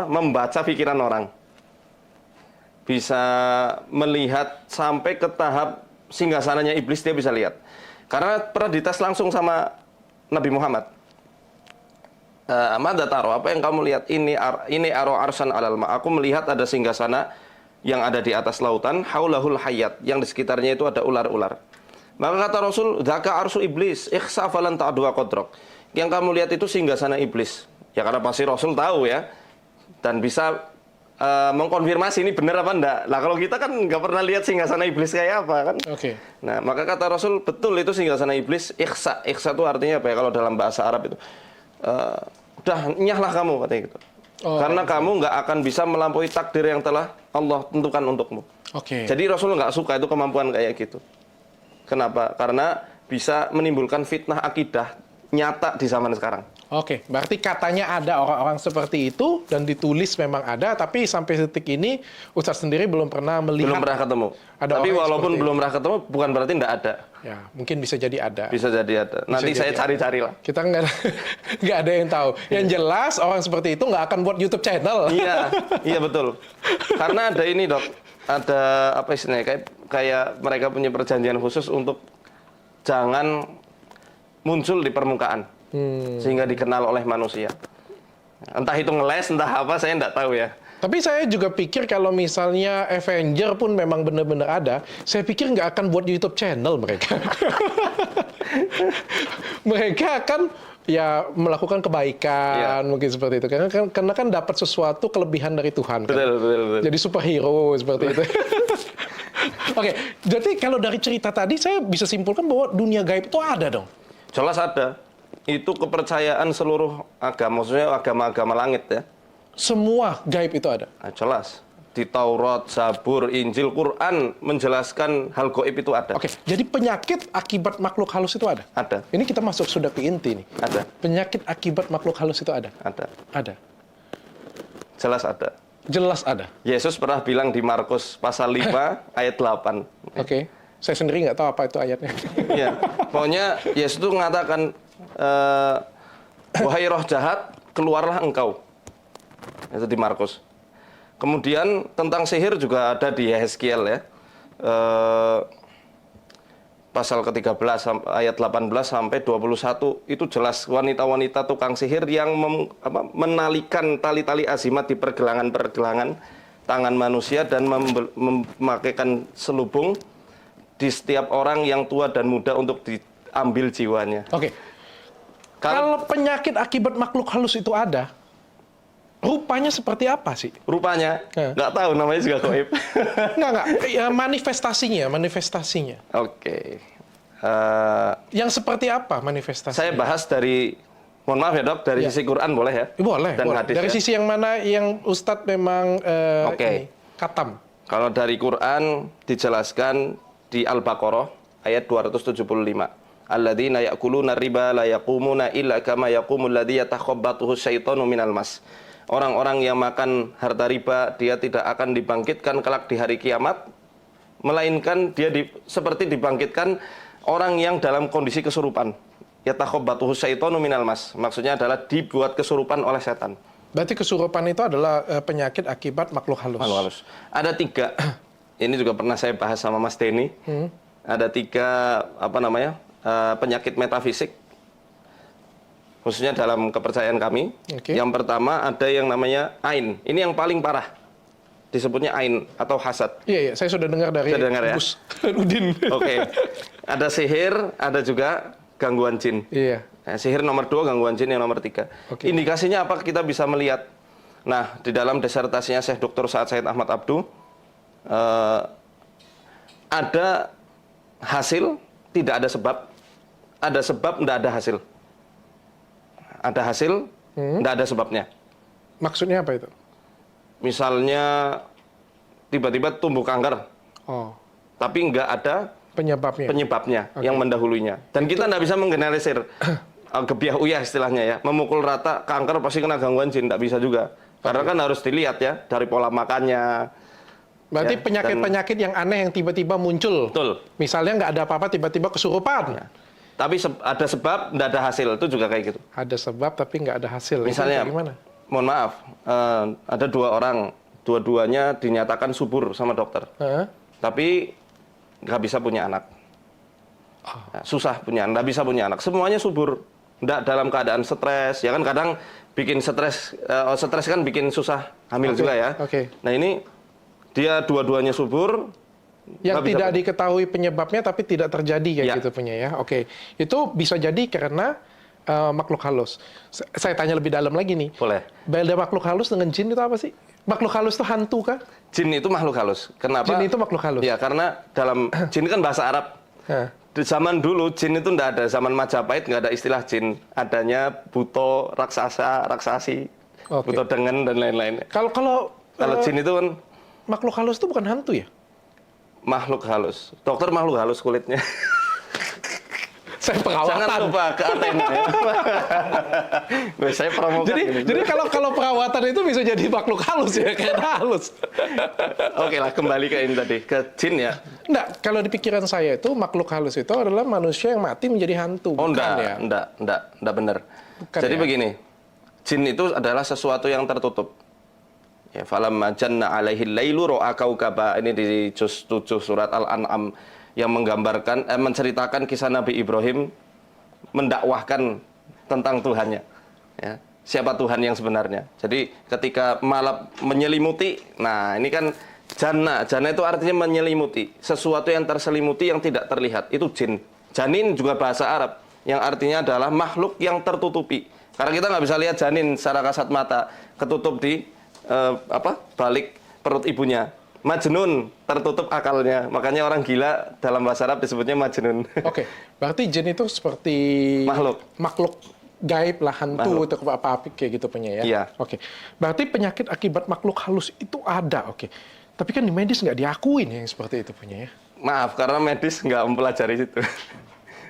membaca pikiran orang, bisa melihat sampai ke tahap singgasananya iblis dia bisa lihat. Karena pernah dites langsung sama Nabi Muhammad. Madza taro, apa yang kamu lihat? Ini aro arsan alal ma. Aku melihat ada singgasana yang ada di atas lautan, haulahul hayat, yang di sekitarnya itu ada ular-ular. Maka kata Rasul, dzaka arsy iblis, ikhsa falan ta'dwa qadrak. Yang kamu lihat itu singgasana iblis. Ya karena pasti Rasul tahu ya, dan bisa mengkonfirmasi ini benar apa enggak. Lah kalau kita kan nggak pernah lihat singgasana iblis kayak apa kan. Oke. Nah, maka kata Rasul, betul itu singgasana iblis, ikhsa. Ikhsa itu artinya apa ya kalau dalam bahasa Arab itu? Udah nyahlah kamu katanya gitu. Karena kamu nggak akan bisa melampaui takdir yang telah Allah tentukan untukmu. Oke. Jadi Rasul nggak suka itu kemampuan kayak gitu. Kenapa? Karena bisa menimbulkan fitnah akidah nyata di zaman sekarang. Oke, berarti katanya ada orang-orang seperti itu dan ditulis memang ada, tapi sampai detik ini Ustadz sendiri belum pernah melihat. Belum pernah ketemu. Ada tapi orang walaupun seperti belum pernah ketemu, bukan berarti nggak ada. Ya, mungkin bisa jadi ada. Bisa jadi ada. Nanti saya cari-cari lah. Kita nggak ada yang tahu. Yang jelas orang seperti itu nggak akan buat YouTube channel. Iya, iya betul. Karena ada ini dok, ada apa istilahnya kayak mereka punya perjanjian khusus untuk jangan muncul di permukaan. Sehingga dikenal oleh manusia. Entah itu ngeles, entah apa, saya nggak tahu ya. Tapi saya juga pikir kalau misalnya Avenger pun memang benar-benar ada, saya pikir nggak akan buat YouTube channel mereka. Mereka akan ya melakukan kebaikan, mungkin seperti itu. Karena kan dapat sesuatu kelebihan dari Tuhan. Kan? Betul. Jadi superhero seperti itu. Oke, jadi kalau dari cerita tadi saya bisa simpulkan bahwa dunia gaib itu ada dong. Jelas ada. Itu kepercayaan seluruh agama, maksudnya agama-agama langit ya. Semua gaib itu ada? Nah, jelas. Di Taurat, Zabur, Injil, Quran menjelaskan hal gaib itu ada. Oke, jadi penyakit akibat makhluk halus itu ada? Ada. Ini kita masuk sudah ke inti nih. Ada. Penyakit akibat makhluk halus itu ada? Ada. Ada. Jelas ada. Jelas ada. Yesus pernah bilang di Markus pasal 5 ayat 8. Oke. Saya sendiri nggak tahu apa itu ayatnya. Iya. Pokoknya Yesus itu mengatakan, wahai roh jahat, keluarlah engkau. Itu di Markus. Kemudian tentang sihir juga ada di Yeskiel ya. Pasal ke-13 ayat 18 sampai 21 itu jelas wanita-wanita tukang sihir yang menalikan tali-tali azimat di pergelangan-pergelangan tangan manusia dan memakaikan selubung di setiap orang yang tua dan muda untuk diambil jiwanya. Oke. Kalau penyakit akibat makhluk halus itu ada, rupanya seperti apa sih? Rupanya? Nggak tahu, namanya juga gaib. Nggak. Ya, manifestasinya. Oke. Yang seperti apa manifestasinya? Saya bahas dari, mohon maaf ya dok, dari sisi Quran boleh ya? Boleh. Dan boleh. hadis dari ya? sisi yang mana yang Ustadz memang katam? Kalau dari Quran dijelaskan di Al-Baqarah ayat 275. Alladzina ya'kuluna riba la yaqumuna illa kama yaqumul ladzi yatakhabbathu syaitanu minal mas. Orang-orang yang makan harta riba, dia tidak akan dibangkitkan kelak di hari kiamat, melainkan dia seperti dibangkitkan orang yang dalam kondisi kesurupan. Yatakhabbathu syaitanu minal mas. Maksudnya adalah dibuat kesurupan oleh setan. Berarti kesurupan itu adalah penyakit akibat makhluk halus. Ada 3. Ini juga pernah saya bahas sama Mas Denny. Ada 3 penyakit metafisik, khususnya dalam kepercayaan kami. Yang pertama ada yang namanya ain. Ini yang paling parah. Disebutnya ain atau hasad. Iya, saya sudah dengar dari Gus Udin. Oke. Ada sihir, ada juga gangguan jin. Iya. Nah, sihir nomor 2, gangguan jin yang nomor 3. Indikasinya apa kita bisa melihat? Nah, di dalam disertasinya Syekh Dr. Sa'ad Said Ahmad Abdu, ada hasil, tidak ada sebab. Ada sebab, tidak ada hasil. Ada hasil, tidak ada sebabnya. Maksudnya apa itu? Misalnya, tiba-tiba tumbuh kanker. Tapi nggak ada penyebabnya yang mendahulunya. Dan kita tidak bisa menggeneralisir. Gebiah uyah istilahnya ya. Memukul rata, kanker pasti kena gangguan jin. Tidak bisa juga. Karena kan harus dilihat ya, dari pola makannya. Berarti penyakit-penyakit yang aneh yang tiba-tiba muncul. Betul. Misalnya nggak ada apa-apa, tiba-tiba kesurupan. Ya. Tapi ada sebab, nggak ada hasil. Itu juga kayak gitu. Ada sebab, tapi nggak ada hasil. Misalnya, gimana? Mohon maaf, ada 2 orang. Dua-duanya dinyatakan subur sama dokter. Tapi nggak bisa punya anak. Susah punya anak, nggak bisa punya anak. Semuanya subur. Nggak dalam keadaan stres. Ya kan kadang bikin stres kan bikin susah hamil juga ya. Nah ini dia dua-duanya subur. Yang tidak diketahui penyebabnya tapi tidak terjadi kayak gitu punya ya. Oke. Itu bisa jadi karena makhluk halus. Saya tanya lebih dalam lagi nih. Boleh. Beda makhluk halus dengan jin itu apa sih? Makhluk halus itu hantu kah? Jin itu makhluk halus. Kenapa? Jin itu makhluk halus. Ya, karena dalam jin kan bahasa Arab. Di zaman dulu jin itu enggak ada. Zaman Majapahit nggak ada istilah jin. Adanya buto, raksasa, raksasi, buto dengan dan lain-lain. Kalau jin itu kan makhluk halus itu bukan hantu ya? Makhluk halus. Dokter makhluk halus kulitnya. Saya perawatan. Jangan lupa ke Athena ya. Saya promokan. Jadi kalau perawatan itu bisa jadi makhluk halus ya, kayak halus. Oke lah, kembali ke ini tadi, ke jin ya. Enggak, kalau di pikiran saya itu makhluk halus itu adalah manusia yang mati menjadi hantu. Oh, bukan ya? Enggak benar. Bukan jadi ya? begini, jin itu adalah sesuatu yang tertutup. Ya, falamma janna alaihi lailu ra'a kaukaba. Ini di juz 7 surat Al-An'am yang menggambarkan menceritakan kisah Nabi Ibrahim mendakwahkan tentang Tuhannya. Ya, siapa Tuhan yang sebenarnya. Jadi ketika malam menyelimuti, nah ini kan janna. Janna itu artinya menyelimuti, sesuatu yang terselimuti yang tidak terlihat. Itu jin. Janin juga bahasa Arab yang artinya adalah makhluk yang tertutupi. Karena kita nggak bisa lihat janin secara kasat mata, ketutup di balik perut ibunya. Majnun, tertutup akalnya. Makanya orang gila dalam bahasa Arab disebutnya majnun. Oke, berarti jin itu seperti makhluk gaib lah, hantu atau apa-apa kayak gitu punya ya. Iya. Oke. Berarti penyakit akibat makhluk halus itu ada, oke. Tapi kan di medis nggak diakuin yang seperti itu punya ya. Maaf, karena medis nggak mempelajari situ.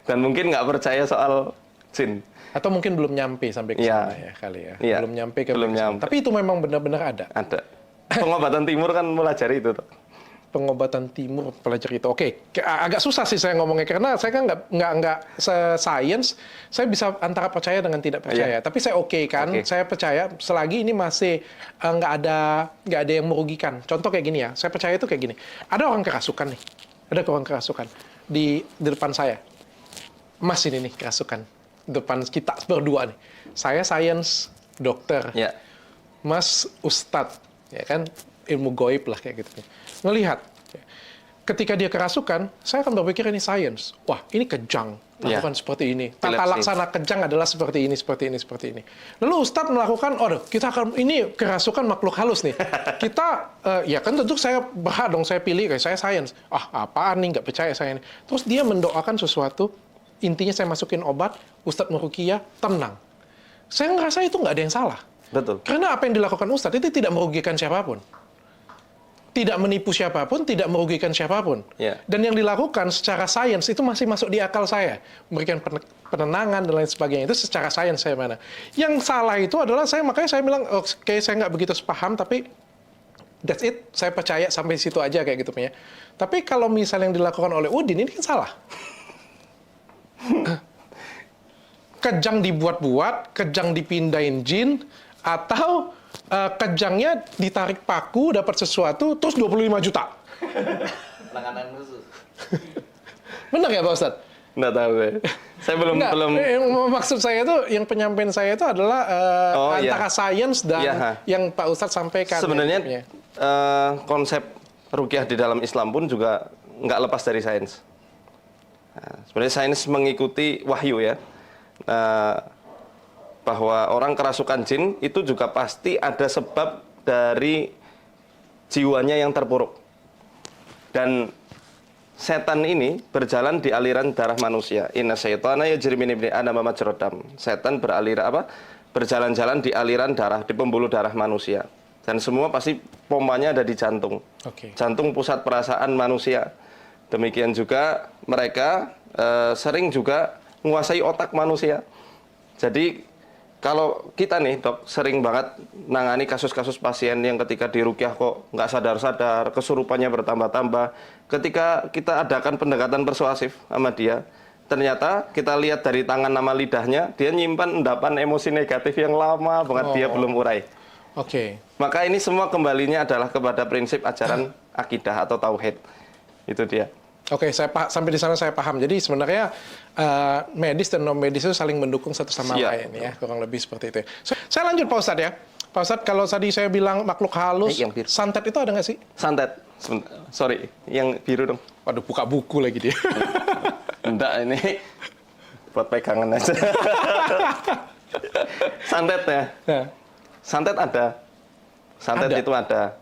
Dan mungkin nggak percaya soal jin. Atau mungkin belum nyampe sampai ke sana ya kali ya. Iya. Belum nyampe ke sana. Tapi itu memang benar-benar ada. Ada. Pengobatan timur kan pelajari itu. Pengobatan timur pelajari itu. Oke, agak susah sih saya ngomongnya karena saya kan nggak science. Saya bisa antara percaya dengan tidak percaya. Tapi saya kan. Saya percaya selagi ini masih nggak ada yang merugikan. Contoh kayak gini ya. Saya percaya itu kayak gini. Ada orang kerasukan nih. Ada orang kerasukan di depan saya. Mas ini nih kerasukan. Depan kita berdua nih. Saya science, dokter. Mas ustadz. Ya kan, ilmu goib lah kayak gitu. Ngelihat, ketika dia kerasukan, saya akan berpikir ini sains. Wah, ini kejang, lakukan seperti ini. Tata laksana kejang adalah seperti ini, seperti ini, seperti ini. Lalu Ustadz melakukan, kita akan, ini kerasukan makhluk halus nih. Kita, ya kan tentu saya berhak dong, saya pilih, kayak saya sains. Apaan nih, nggak percaya saya ini. Terus dia mendoakan sesuatu, intinya saya masukin obat, Ustadz meruqyah, tenang. Saya ngerasa itu nggak ada yang salah. Betul. Karena apa yang dilakukan Ustadz itu tidak merugikan siapapun. Tidak menipu siapapun, tidak merugikan siapapun. Dan yang dilakukan secara sains itu masih masuk di akal saya. Memberikan penenangan dan lain sebagainya. Itu secara sains saya mana. Yang salah itu adalah makanya saya bilang, oke, saya nggak begitu sepaham, tapi that's it. Saya percaya sampai situ aja kayak gitu ya. Tapi kalau misalnya yang dilakukan oleh Udin, ini kan salah. Kejang dibuat-buat, kejang dipindahin jin, atau kejangnya ditarik paku, dapat sesuatu, terus 25 juta. Penanganan khusus. Benar ya Pak Ustadz? Nggak tahu saya. Saya belum. Maksud saya itu, yang penyampaian saya itu adalah antara sains dan yang Pak Ustadz sampaikan. Sebenarnya konsep ruqyah di dalam Islam pun juga nggak lepas dari sains. Nah, sebenarnya sains mengikuti wahyu ya. Bahwa orang kerasukan jin itu juga pasti ada sebab dari jiwanya yang terpuruk. Dan setan ini berjalan di aliran darah manusia. Inna syaitana yajri min ibni adama majrad dam. Setan berjalan-jalan di aliran darah, di pembuluh darah manusia. Dan semua pasti pompanya ada di jantung. Jantung pusat perasaan manusia. Demikian juga mereka sering juga menguasai otak manusia. Jadi kalau kita nih dok sering banget nangani kasus-kasus pasien yang ketika diruqyah kok nggak sadar-sadar, kesurupannya bertambah-tambah. Ketika kita adakan pendekatan persuasif sama dia, ternyata kita lihat dari tangan sama lidahnya, dia nyimpan endapan emosi negatif yang lama banget dia belum urai. Maka ini semua kembalinya adalah kepada prinsip ajaran akidah atau tauhid. Itu dia. Sampai di sana saya paham. Jadi sebenarnya medis dan non medis itu saling mendukung satu sama lain ya, kurang lebih seperti itu. Saya lanjut Pak Ustadz ya. Pak Ustadz, kalau tadi saya bilang makhluk halus, santet itu ada nggak sih? Santet, sorry, yang biru dong. Waduh, buka buku lagi dia. Enggak, ini buat pegangan aja. Santet ya? Santet ada. Santet itu ada.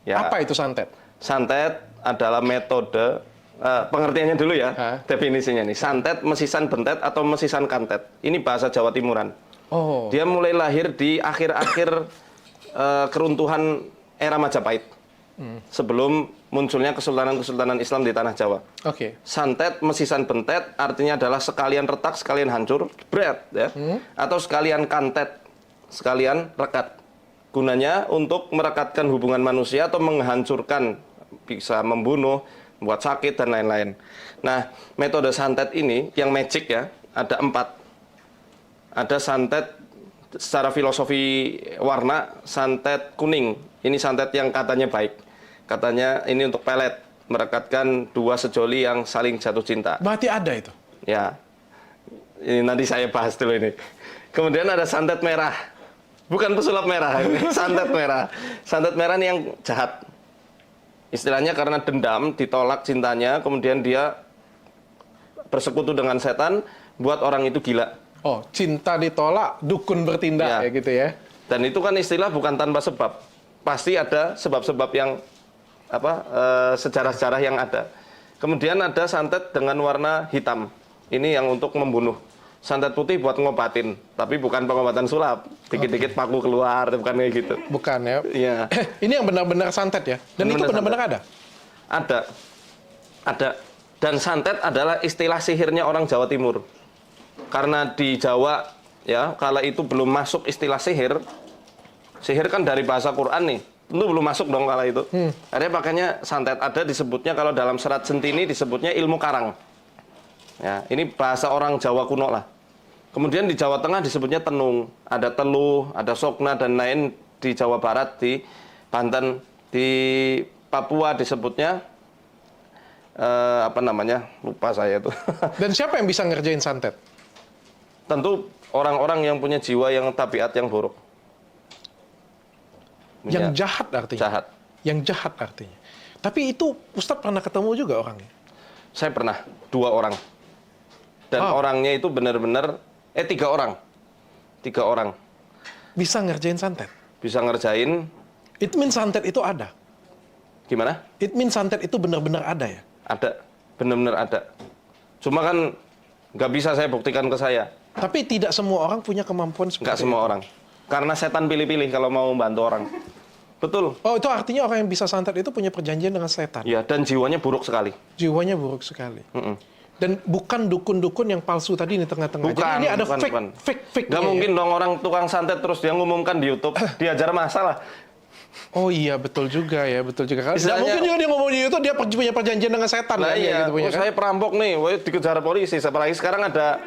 Ya. Apa itu santet? Santet adalah metode, pengertiannya dulu ya, definisinya nih. Santet, mesisan bentet, atau mesisan kantet. Ini bahasa Jawa Timuran. Oh. Dia mulai lahir di akhir-akhir keruntuhan era Majapahit. Sebelum munculnya kesultanan-kesultanan Islam di tanah Jawa. Oke. Santet, mesisan bentet, artinya adalah sekalian retak, sekalian hancur, bret, ya. Atau sekalian kantet, sekalian rekat. Gunanya untuk merekatkan hubungan manusia atau menghancurkan, bisa membunuh, membuat sakit, dan lain-lain. Nah, metode santet ini, yang magic ya, ada 4. Ada santet secara filosofi warna, santet kuning. Ini santet yang katanya baik. Katanya ini untuk pelet, merekatkan 2 sejoli yang saling jatuh cinta. Berarti ada itu? Ya, ini nanti saya bahas dulu ini. Kemudian ada santet merah. Bukan pesulap merah, ini santet merah. Santet merah ini yang jahat. Istilahnya karena dendam, ditolak cintanya, kemudian dia bersekutu dengan setan, buat orang itu gila. Oh, cinta ditolak, dukun bertindak, ya gitu ya. Dan itu kan istilah bukan tanpa sebab. Pasti ada sebab-sebab yang sejarah-sejarah yang ada. Kemudian ada santet dengan warna hitam. Ini yang untuk membunuh. Santet putih buat ngobatin, tapi bukan pengobatan sulap. Dikit-dikit paku keluar, bukan kayak gitu. Bukan ya. Iya. Ini yang benar-benar santet ya. Dan itu benar-benar ada. Ada. Dan santet adalah istilah sihirnya orang Jawa Timur. Karena di Jawa, ya, kala itu belum masuk istilah sihir. Sihir kan dari bahasa Quran nih. Tentu belum masuk dong kala itu. Akhirnya makanya santet ada disebutnya, kalau dalam serat Sentini disebutnya ilmu karang. Ya, ini bahasa orang Jawa kuno lah. Kemudian di Jawa Tengah disebutnya tenung. Ada teluh, ada sokna, dan lain di Jawa Barat, di Banten, di Papua disebutnya lupa saya itu. Dan siapa yang bisa ngerjain santet? Tentu orang-orang yang punya jiwa yang tabiat yang buruk. Yang jahat artinya? Jahat. Yang jahat artinya. Tapi itu Ustadz pernah ketemu juga orangnya? Saya pernah, 2 orang. Dan orangnya itu benar-benar, 3 orang. 3 orang. Bisa ngerjain santet? Bisa ngerjain. It means santet itu ada? Gimana? It means santet itu benar-benar ada ya? Ada, benar-benar ada. Cuma kan nggak bisa saya buktikan ke saya. Tapi tidak semua orang punya kemampuan seperti itu. Nggak semua orang. Karena setan pilih-pilih kalau mau membantu orang. Betul. Oh, itu artinya orang yang bisa santet itu punya perjanjian dengan setan? Iya, dan jiwanya buruk sekali. Jiwanya buruk sekali. Dan bukan dukun-dukun yang palsu tadi di tengah-tengah. Jadi ini ada fake. Nggak mungkin dong orang tukang santet terus dia ngumumkan di YouTube, diajar masalah. Oh iya, betul juga ya, betul juga. Nggak mungkin juga dia ngomong di YouTube, dia punya perjanjian dengan setan. Nah iya, gitu punya, kan? Saya perampok nih, dikejar polisi. Apalagi sekarang ada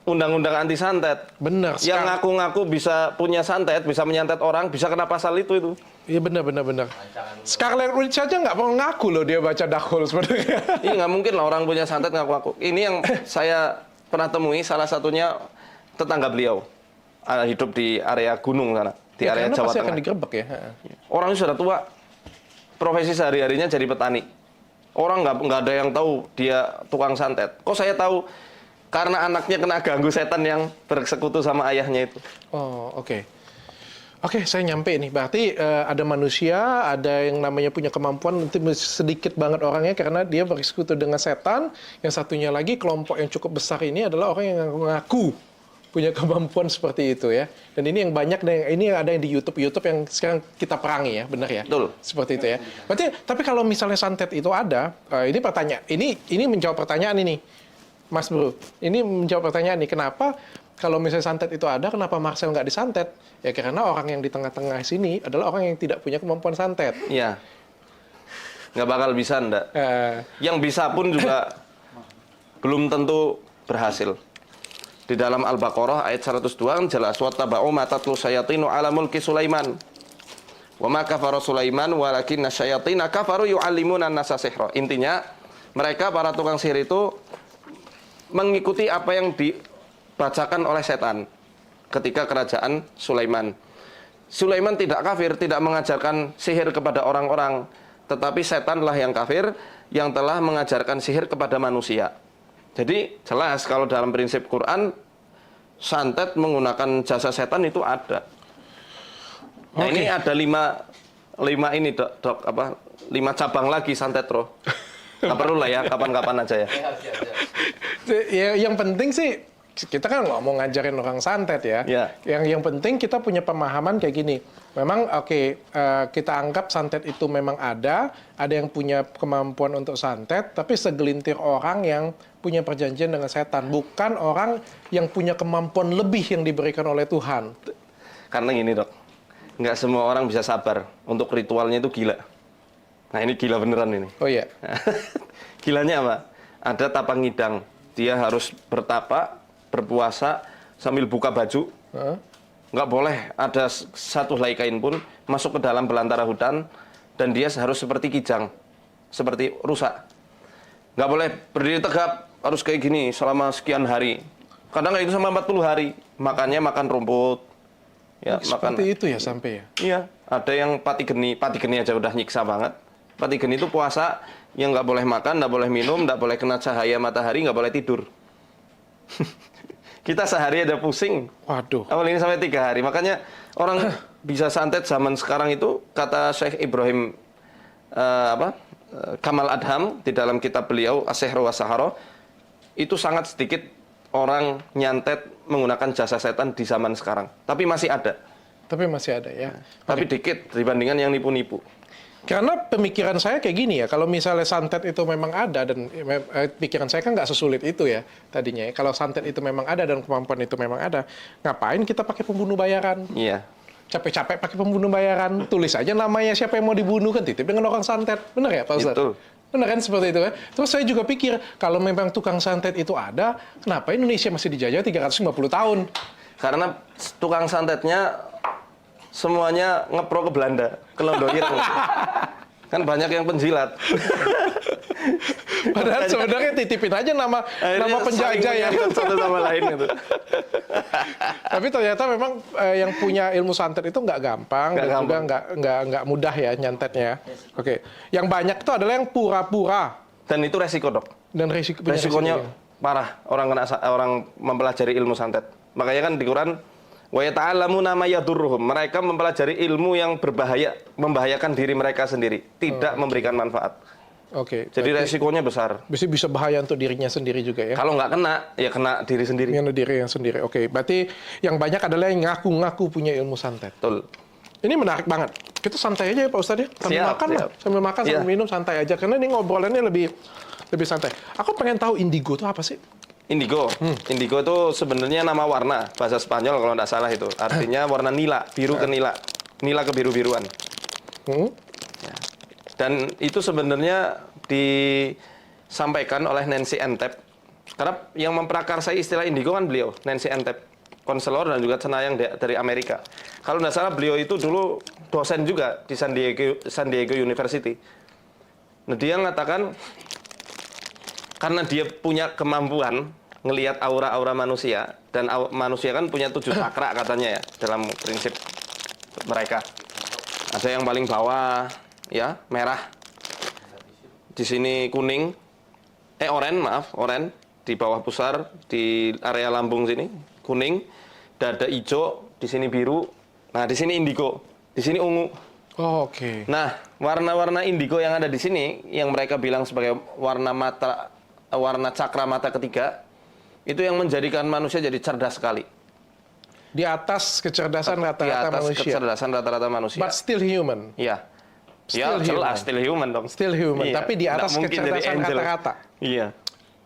undang-undang anti santet. Benar. Yang ngaku-ngaku bisa punya santet, bisa menyantet orang, bisa kena pasal itu. Iya benar. Scarlet Witch saja nggak mau ngaku loh dia baca Darkhold sebenarnya. Iya nggak mungkin lah orang punya santet ngaku-ngaku. Ini yang saya pernah temui, salah satunya tetangga beliau. Hidup di area gunung sana, di area Jawa Tengah. Akan digerebek ya. Orangnya sudah tua, profesi sehari-harinya jadi petani. Orang nggak ada yang tahu dia tukang santet. Kok saya tahu? Karena anaknya kena ganggu setan yang bersekutu sama ayahnya itu. Oh, oke. Oke, saya nyampe nih. Berarti ada manusia, ada yang namanya punya kemampuan, nanti sedikit banget orangnya karena dia bersekutu dengan setan. Yang satunya lagi, kelompok yang cukup besar ini adalah orang yang ngaku punya kemampuan seperti itu ya. Dan ini yang banyak, ini ada yang di YouTube yang sekarang kita perangi ya, benar ya? Betul. Seperti itu ya. Berarti, tapi kalau misalnya santet itu ada, ini pertanyaan, ini menjawab pertanyaan ini. Mas Bro, ini menjawab pertanyaan nih, kenapa kalau misalnya santet itu ada, kenapa Marcel nggak disantet? Ya karena orang yang di tengah-tengah sini adalah orang yang tidak punya kemampuan santet. Iya. Nggak bakal bisa, ndak. Yang bisa pun juga belum tentu berhasil. Di dalam Al-Baqarah ayat 102 jelas, wattaba'u ma tatlu syayatinu ala mulki Sulaiman. Wa ma kafara Sulaiman walakinna syayatina kafaru yu'allimuna an-nasa sihra. Intinya, mereka para tukang sihir itu mengikuti apa yang dibacakan oleh setan ketika kerajaan Sulaiman. Sulaiman tidak kafir, tidak mengajarkan sihir kepada orang-orang, tetapi setanlah yang kafir yang telah mengajarkan sihir kepada manusia. Jadi jelas kalau dalam prinsip Quran, santet menggunakan jasa setan itu ada. Nah, ini ada lima ini dok, 5 cabang lagi santet roh. Nggak perlu lah ya, kapan-kapan aja ya. Ya, yang penting sih kita kan nggak mau ngajarin orang santet ya. Yang penting kita punya pemahaman kayak gini. Memang kita anggap santet itu memang ada yang punya kemampuan untuk santet, tapi segelintir orang yang punya perjanjian dengan setan, bukan orang yang punya kemampuan lebih yang diberikan oleh Tuhan. Karena gini dok, nggak semua orang bisa sabar untuk ritualnya itu gila. Nah ini gila beneran ini. Oh iya. Gilanya apa? Ada tapang ngidang. Dia harus bertapa, berpuasa sambil buka baju. Nggak boleh ada satu helai kain pun masuk ke dalam belantara hutan, dan dia harus seperti kijang, seperti rusa. Nggak boleh berdiri tegap, harus kayak gini selama sekian hari. Kadang itu sama 40 hari. Makannya makan rumput. Ya, seperti itu ya sampai ya? Iya, ada yang pati geni aja udah nyiksa banget. Pati geni itu puasa yang nggak boleh makan, nggak boleh minum, nggak boleh kena cahaya matahari, nggak boleh tidur. Kita sehari ada pusing. Waduh. Awal ini sampai 3 hari. Makanya orang bisa santet zaman sekarang itu, kata Syekh Ibrahim Kamal Adham di dalam kitab beliau As-Sihru Was-Sahara, itu sangat sedikit orang nyantet menggunakan jasa setan di zaman sekarang. Tapi masih ada. Tapi masih ada ya. Tapi dikit dibandingkan yang nipu-nipu. Karena pemikiran saya kayak gini ya, kalau misalnya santet itu memang ada, dan pikiran saya kan nggak sesulit itu ya tadinya ya. Kalau santet itu memang ada dan kemampuan itu memang ada, ngapain kita pakai pembunuh bayaran? Iya. Capek-capek pakai pembunuh bayaran, tulis aja namanya siapa yang mau dibunuh, kan titip dengan orang santet. Benar ya Pak Ustadz? Itu. Benar kan seperti itu kan? Terus saya juga pikir, kalau memang tukang santet itu ada, kenapa Indonesia masih dijajah 350 tahun? Karena tukang santetnya semuanya ngepro ke Belanda, ke Londoireng. Kan banyak yang penjilat. Padahal sebenarnya titipin aja nama penjajah ya. Satu sama lain gitu. Tapi ternyata memang yang punya ilmu santet itu nggak gampang, dan juga nggak mudah ya nyantetnya. Oke. Yang banyak itu adalah yang pura-pura. Dan itu resiko dok. Dan resikonya parah orang mempelajari ilmu santet. Makanya kan di Quran, wa yata'allamuna ma yadurruhum. Mereka mempelajari ilmu yang berbahaya, membahayakan diri mereka sendiri, tidak memberikan manfaat. Oke. Jadi resikonya besar. Bisa bahaya untuk dirinya sendiri juga ya. Kalau nggak kena, ya kena diri sendiri. Diri yang sendiri. Oke. Berarti yang banyak adalah yang ngaku-ngaku punya ilmu santet. Betul. Ini menarik banget. Kita santai aja ya Pak Ustadz ya. Sambil makan lah. Sambil makan, sambil minum, santai aja. Karena ini ngobrolannya lebih santai. Aku pengen tahu indigo itu apa sih? Indigo. Indigo itu sebenarnya nama warna, bahasa Spanyol kalau nggak salah itu. Artinya warna nila, biru ke nila. Nila ke biru-biruan. Ya. Dan itu sebenarnya disampaikan oleh Nancy Entep. Karena yang memprakarsai istilah indigo kan beliau, Nancy Entep. Konselor dan juga cenayang dari Amerika. Kalau nggak salah beliau itu dulu dosen juga di San Diego University. Nah, dia mengatakan karena dia punya kemampuan ngelihat aura-aura manusia, dan manusia kan punya 7 cakra katanya ya dalam prinsip mereka. Ada yang paling bawah ya merah, di sini kuning, oranye di bawah pusar di area lambung sini kuning, dada hijau, di sini biru, nah di sini indigo, di sini ungu. Oh, oke. Nah warna-warna indigo yang ada di sini yang mereka bilang sebagai warna cakra mata ketiga, itu yang menjadikan manusia jadi cerdas sekali. Di atas kecerdasan rata-rata manusia. Di atas kecerdasan rata-rata manusia. But still human. Iya. Ya, jelas still human dong. Still human, iya. Tapi di atas kecerdasan rata-rata. Iya.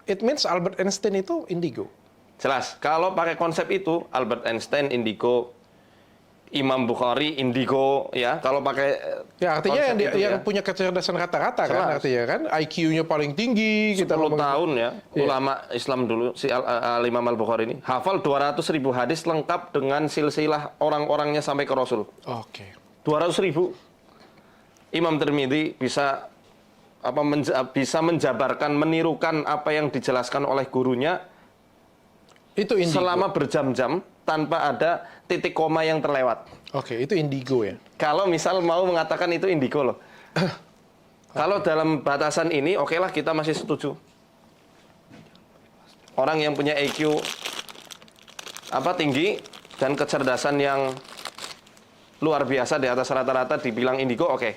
It means Albert Einstein itu indigo. Jelas. Kalau pakai konsep itu, Albert Einstein indigo, Imam Bukhari indigo, ya. Kalau pakai ya artinya yang punya kecerdasan rata-rata kan, artinya kan IQ-nya paling tinggi. 10 tahun ya, ulama Islam dulu si Imam Al-Bukhari ini hafal 200.000 hadis lengkap dengan silsilah orang-orangnya sampai ke Rasul. Oke. 200.000. Imam Tirmidzi bisa menjabarkan, menirukan apa yang dijelaskan oleh gurunya. Itu indigo. Selama berjam-jam tanpa ada titik koma yang terlewat. Oke, itu indigo ya? Kalau misal mau mengatakan itu indigo loh. Kalau dalam batasan ini, oke lah kita masih setuju. Orang yang punya IQ tinggi dan kecerdasan yang luar biasa di atas rata-rata dibilang indigo, oke.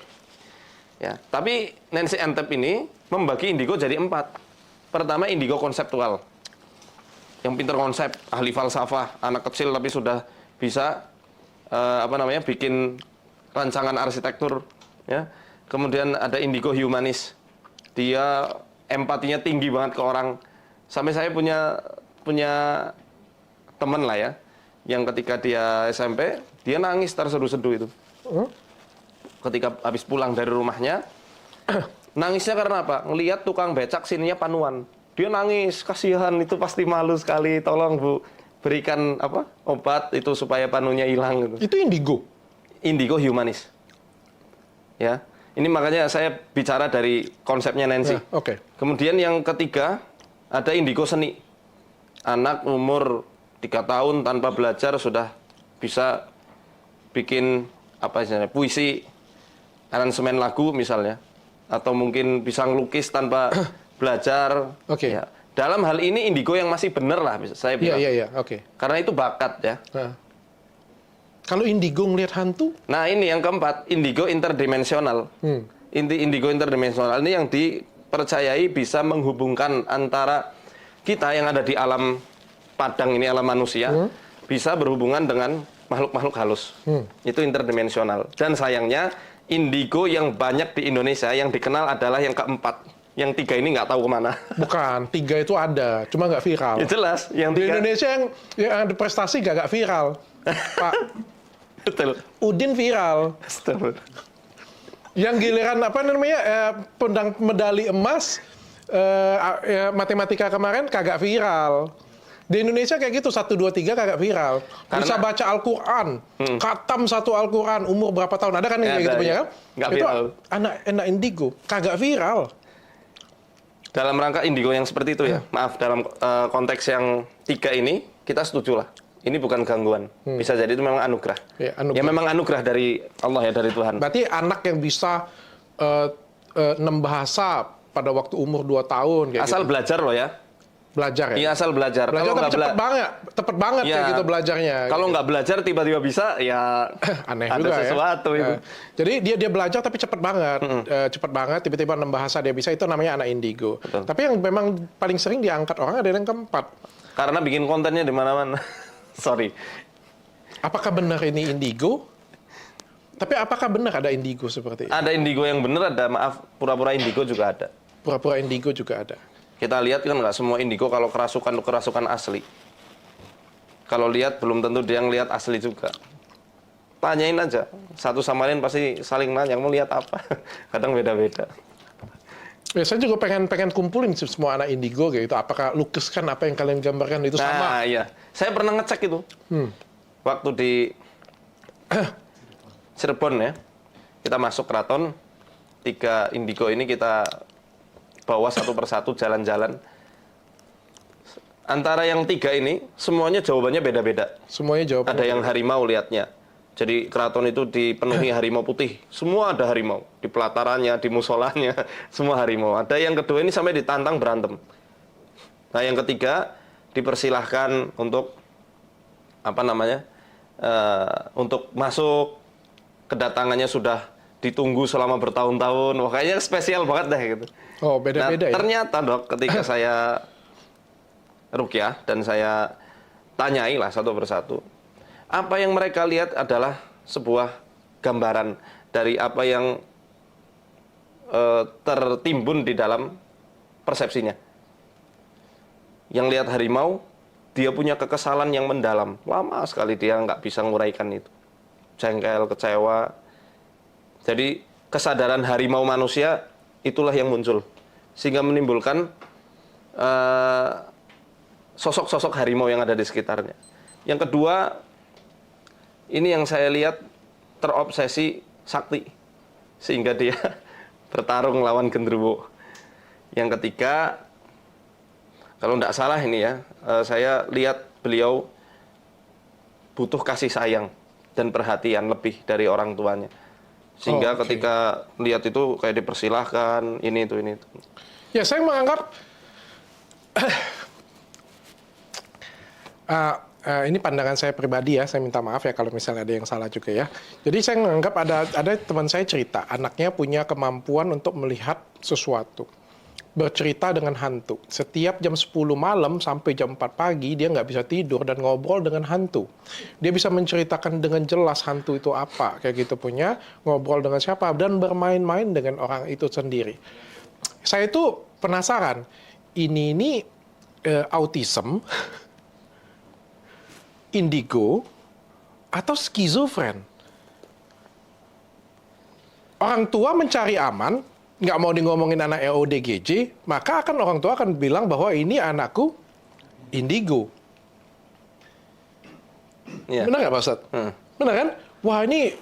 Ya, tapi Nancy Entep ini membagi indigo jadi 4. Pertama, indigo konseptual. Yang pinter konsep, ahli falsafah, anak kecil tapi sudah bisa bikin rancangan arsitektur, ya. Kemudian ada indigo humanis. Dia empatinya tinggi banget ke orang. Sampai saya punya teman lah ya, yang ketika dia SMP, dia nangis terseduh-seduh itu. Ketika habis pulang dari rumahnya, nangisnya karena apa? Ngelihat tukang becak sininya panuan. Dia nangis, kasihan, itu pasti malu sekali. Tolong Bu, berikan obat itu supaya panunya hilang gitu. Itu indigo. Indigo humanis. Ya. Ini makanya saya bicara dari konsepnya Nancy. Oke. Kemudian yang ketiga, ada indigo seni. Anak umur 3 tahun tanpa belajar sudah bisa bikin puisi, aransemen lagu misalnya, atau mungkin bisa ngelukis tanpa belajar. Oke. Ya. Dalam hal ini indigo yang masih benar lah, saya bilang. Iya, oke. Karena itu bakat ya. Kalau indigo ngelihat hantu? Nah ini yang keempat, indigo interdimensional. Indigo interdimensional ini yang dipercayai bisa menghubungkan antara kita yang ada di alam padang ini, alam manusia, bisa berhubungan dengan makhluk-makhluk halus. Itu interdimensional. Dan sayangnya, indigo yang banyak di Indonesia yang dikenal adalah yang keempat. Yang 3 ini nggak tahu kemana. Bukan, 3 itu ada, cuma nggak viral. Ya jelas. Yang di Indonesia yang ada prestasi nggak viral. Pak, betul. Udin viral. Betul. Yang giliran pendang medali emas, matematika kemarin kagak viral. Di Indonesia kayak gitu, 1, 2, 3 kagak viral. Bisa baca Al-Quran, khatam 1 Al-Quran, umur berapa tahun. Ada kan yang kayak gitu punya kan? Nggak itu viral. anak indigo, kagak viral. Dalam rangka indigo yang seperti itu ya, maaf, dalam konteks yang 3 ini, kita setuju lah. Ini bukan gangguan. Bisa jadi itu memang anugerah. Ya, memang anugerah dari Allah ya, dari Tuhan. Berarti anak yang bisa 6 bahasa pada waktu umur 2 tahun. Kayak asal gitu. Belajar loh ya. Belajar ya? Iya, asal belajar. Kalau tapi cepet banget ya, kayak gitu belajarnya. Kalau nggak belajar tiba-tiba bisa, ya aneh ada juga sesuatu ya. itu. Jadi dia belajar tapi cepet banget. Cepet banget, tiba-tiba 6 bahasa dia bisa, itu namanya anak indigo. Betul. Tapi yang memang paling sering diangkat orang ada yang keempat. Karena bikin kontennya di mana-mana. Sorry. Apakah benar ini indigo? Tapi apakah benar ada indigo seperti itu? Ada indigo yang benar, ada pura-pura indigo juga ada. Pura-pura indigo juga ada. Kita lihat kan nggak semua indigo kalau kerasukan asli. Kalau lihat belum tentu dia ngelihat asli juga. Tanyain aja, satu sama lain pasti saling nanya, mau lihat apa. Kadang beda-beda. Ya, saya juga pengen kumpulin semua anak indigo gitu. Apakah lukiskan apa yang kalian gambarkan itu sama? Nah, iya. Saya pernah ngecek itu. Waktu di Cirebon ya, kita masuk keraton, 3 indigo ini kita bawa satu persatu jalan-jalan. Antara yang 3 ini, semuanya jawabannya beda-beda. Semuanya jawabannya ada yang harimau lihatnya. Jadi keraton itu dipenuhi harimau putih. Semua ada harimau. Di pelatarannya, di musolanya, semua harimau. Ada yang kedua ini sampai ditantang berantem. Nah yang ketiga, dipersilahkan untuk untuk masuk. Kedatangannya sudah ditunggu selama bertahun-tahun. Wah, kayaknya spesial banget deh gitu. Oh, beda-beda ya? Ternyata dok, ketika saya ruqyah dan saya tanyai lah satu persatu, apa yang mereka lihat adalah sebuah gambaran dari apa yang tertimbun di dalam persepsinya. Yang lihat harimau, dia punya kekesalan yang mendalam. Lama sekali dia nggak bisa nguraikan itu. Jengkel, kecewa. Jadi kesadaran harimau manusia itulah yang muncul. Sehingga menimbulkan sosok-sosok harimau yang ada di sekitarnya. Yang kedua, ini yang saya lihat terobsesi sakti. Sehingga dia bertarung lawan genderuwo. Yang ketiga, kalau tidak salah ini ya, saya lihat beliau butuh kasih sayang dan perhatian lebih dari orang tuanya. Sehingga ketika lihat itu kayak dipersilahkan, ini itu. Ya, saya menganggap ini pandangan saya pribadi ya, saya minta maaf ya kalau misalnya ada yang salah juga ya. Jadi saya menganggap ada teman saya cerita, anaknya punya kemampuan untuk melihat sesuatu. Bercerita dengan hantu. Setiap jam 10 malam sampai jam 4 pagi, dia nggak bisa tidur dan ngobrol dengan hantu. Dia bisa menceritakan dengan jelas hantu itu apa, kayak gitu punya, ngobrol dengan siapa, dan bermain-main dengan orang itu sendiri. Saya itu penasaran, ini autism, indigo, atau skizofren. Orang tua mencari aman, nggak mau ngomongin anak ODGJ, maka orang tua akan bilang bahwa ini anakku indigo. Yeah. Benar nggak Pak Ustadz? Benar kan? Wah ini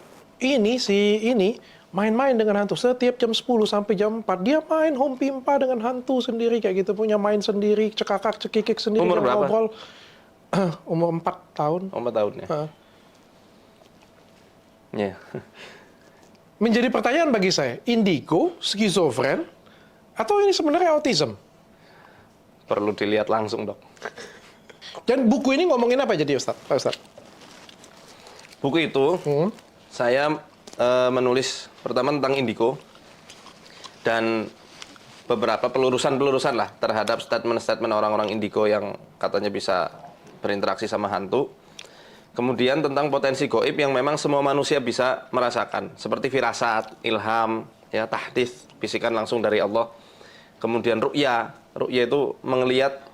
main-main dengan hantu. Setiap jam 10 sampai jam 4, dia main home pimpa dengan hantu sendiri, kayak gitu. Punya main sendiri, cekikik sendiri. Umur berapa? Ngobrol. Umur 4 tahun. 4 tahun ya? Yeah. Menjadi pertanyaan bagi saya, indigo, skizofren, atau ini sebenarnya autism? Perlu dilihat langsung, Dok. Dan buku ini ngomongin apa jadi Pak Ustadz? Buku itu, saya menulis pertama tentang indigo, dan beberapa pelurusan lah terhadap statement-statement orang-orang indigo yang katanya bisa berinteraksi sama hantu. Kemudian tentang potensi gaib yang memang semua manusia bisa merasakan, seperti firasat, ilham, ya tahdits, bisikan langsung dari Allah. Kemudian ru'ya itu mengelihat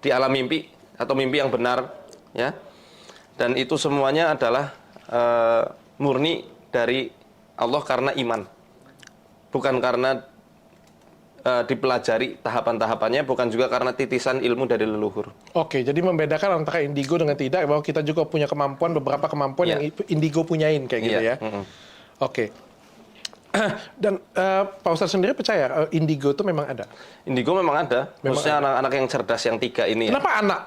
di alam mimpi atau mimpi yang benar, ya. Dan itu semuanya adalah murni dari Allah karena iman, bukan karena dipelajari tahapan-tahapannya, bukan juga karena titisan ilmu dari leluhur. Oke, jadi membedakan antara indigo dengan tidak, bahwa kita juga punya kemampuan, beberapa kemampuan yang indigo punyain, kayak gitu ya. Oke. Dan Pak Ustadz sendiri percaya indigo itu memang ada? Indigo memang ada, khususnya anak-anak yang cerdas yang 3 ini. Kenapa anak?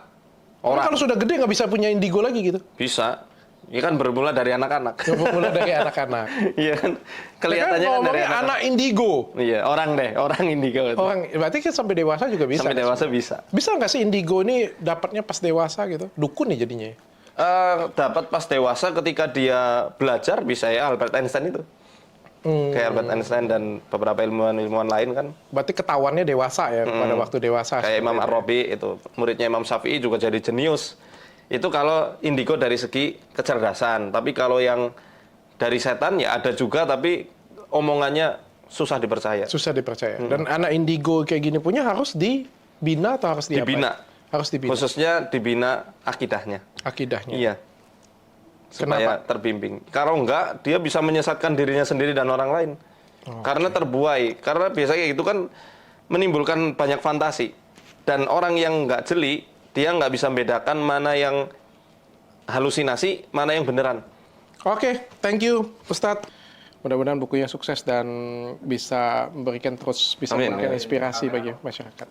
Orang. Kalau sudah gede nggak bisa punya indigo lagi gitu? Bisa. Ini kan bermula dari anak-anak. Bermula dari anak-anak. Iya kan, kelihatannya kan dari anak indigo. Iya, orang indigo. Orang, berarti kan sampai dewasa juga bisa. Sampai dewasa bisa. Bisa nggak sih indigo ini dapatnya pas dewasa gitu? Dukun nih jadinya. Dapat pas dewasa ketika dia belajar bisa ya, Albert Einstein itu. Kayak Albert Einstein dan beberapa ilmuwan lain kan. Berarti ketahuannya dewasa ya, pada waktu dewasa. Kayak Imam Ar-Rabi itu, muridnya Imam Syafi'i juga jadi jenius. Itu kalau indigo dari segi kecerdasan. Tapi kalau yang dari setan ya ada juga, tapi omongannya susah dipercaya. Susah dipercaya. Dan anak indigo kayak gini punya harus dibina atau harus dibina? Harus dibina. Khususnya dibina akidahnya. Akidahnya. Iya. Supaya terbimbing. Kalau enggak, dia bisa menyesatkan dirinya sendiri dan orang lain. Karena terbuai. Karena biasanya itu kan menimbulkan banyak fantasi. Dan orang yang enggak jeli, dia nggak bisa membedakan mana yang halusinasi, mana yang beneran. Oke, thank you, Ustadz. Mudah-mudahan bukunya sukses dan bisa memberikan inspirasi bagi masyarakat.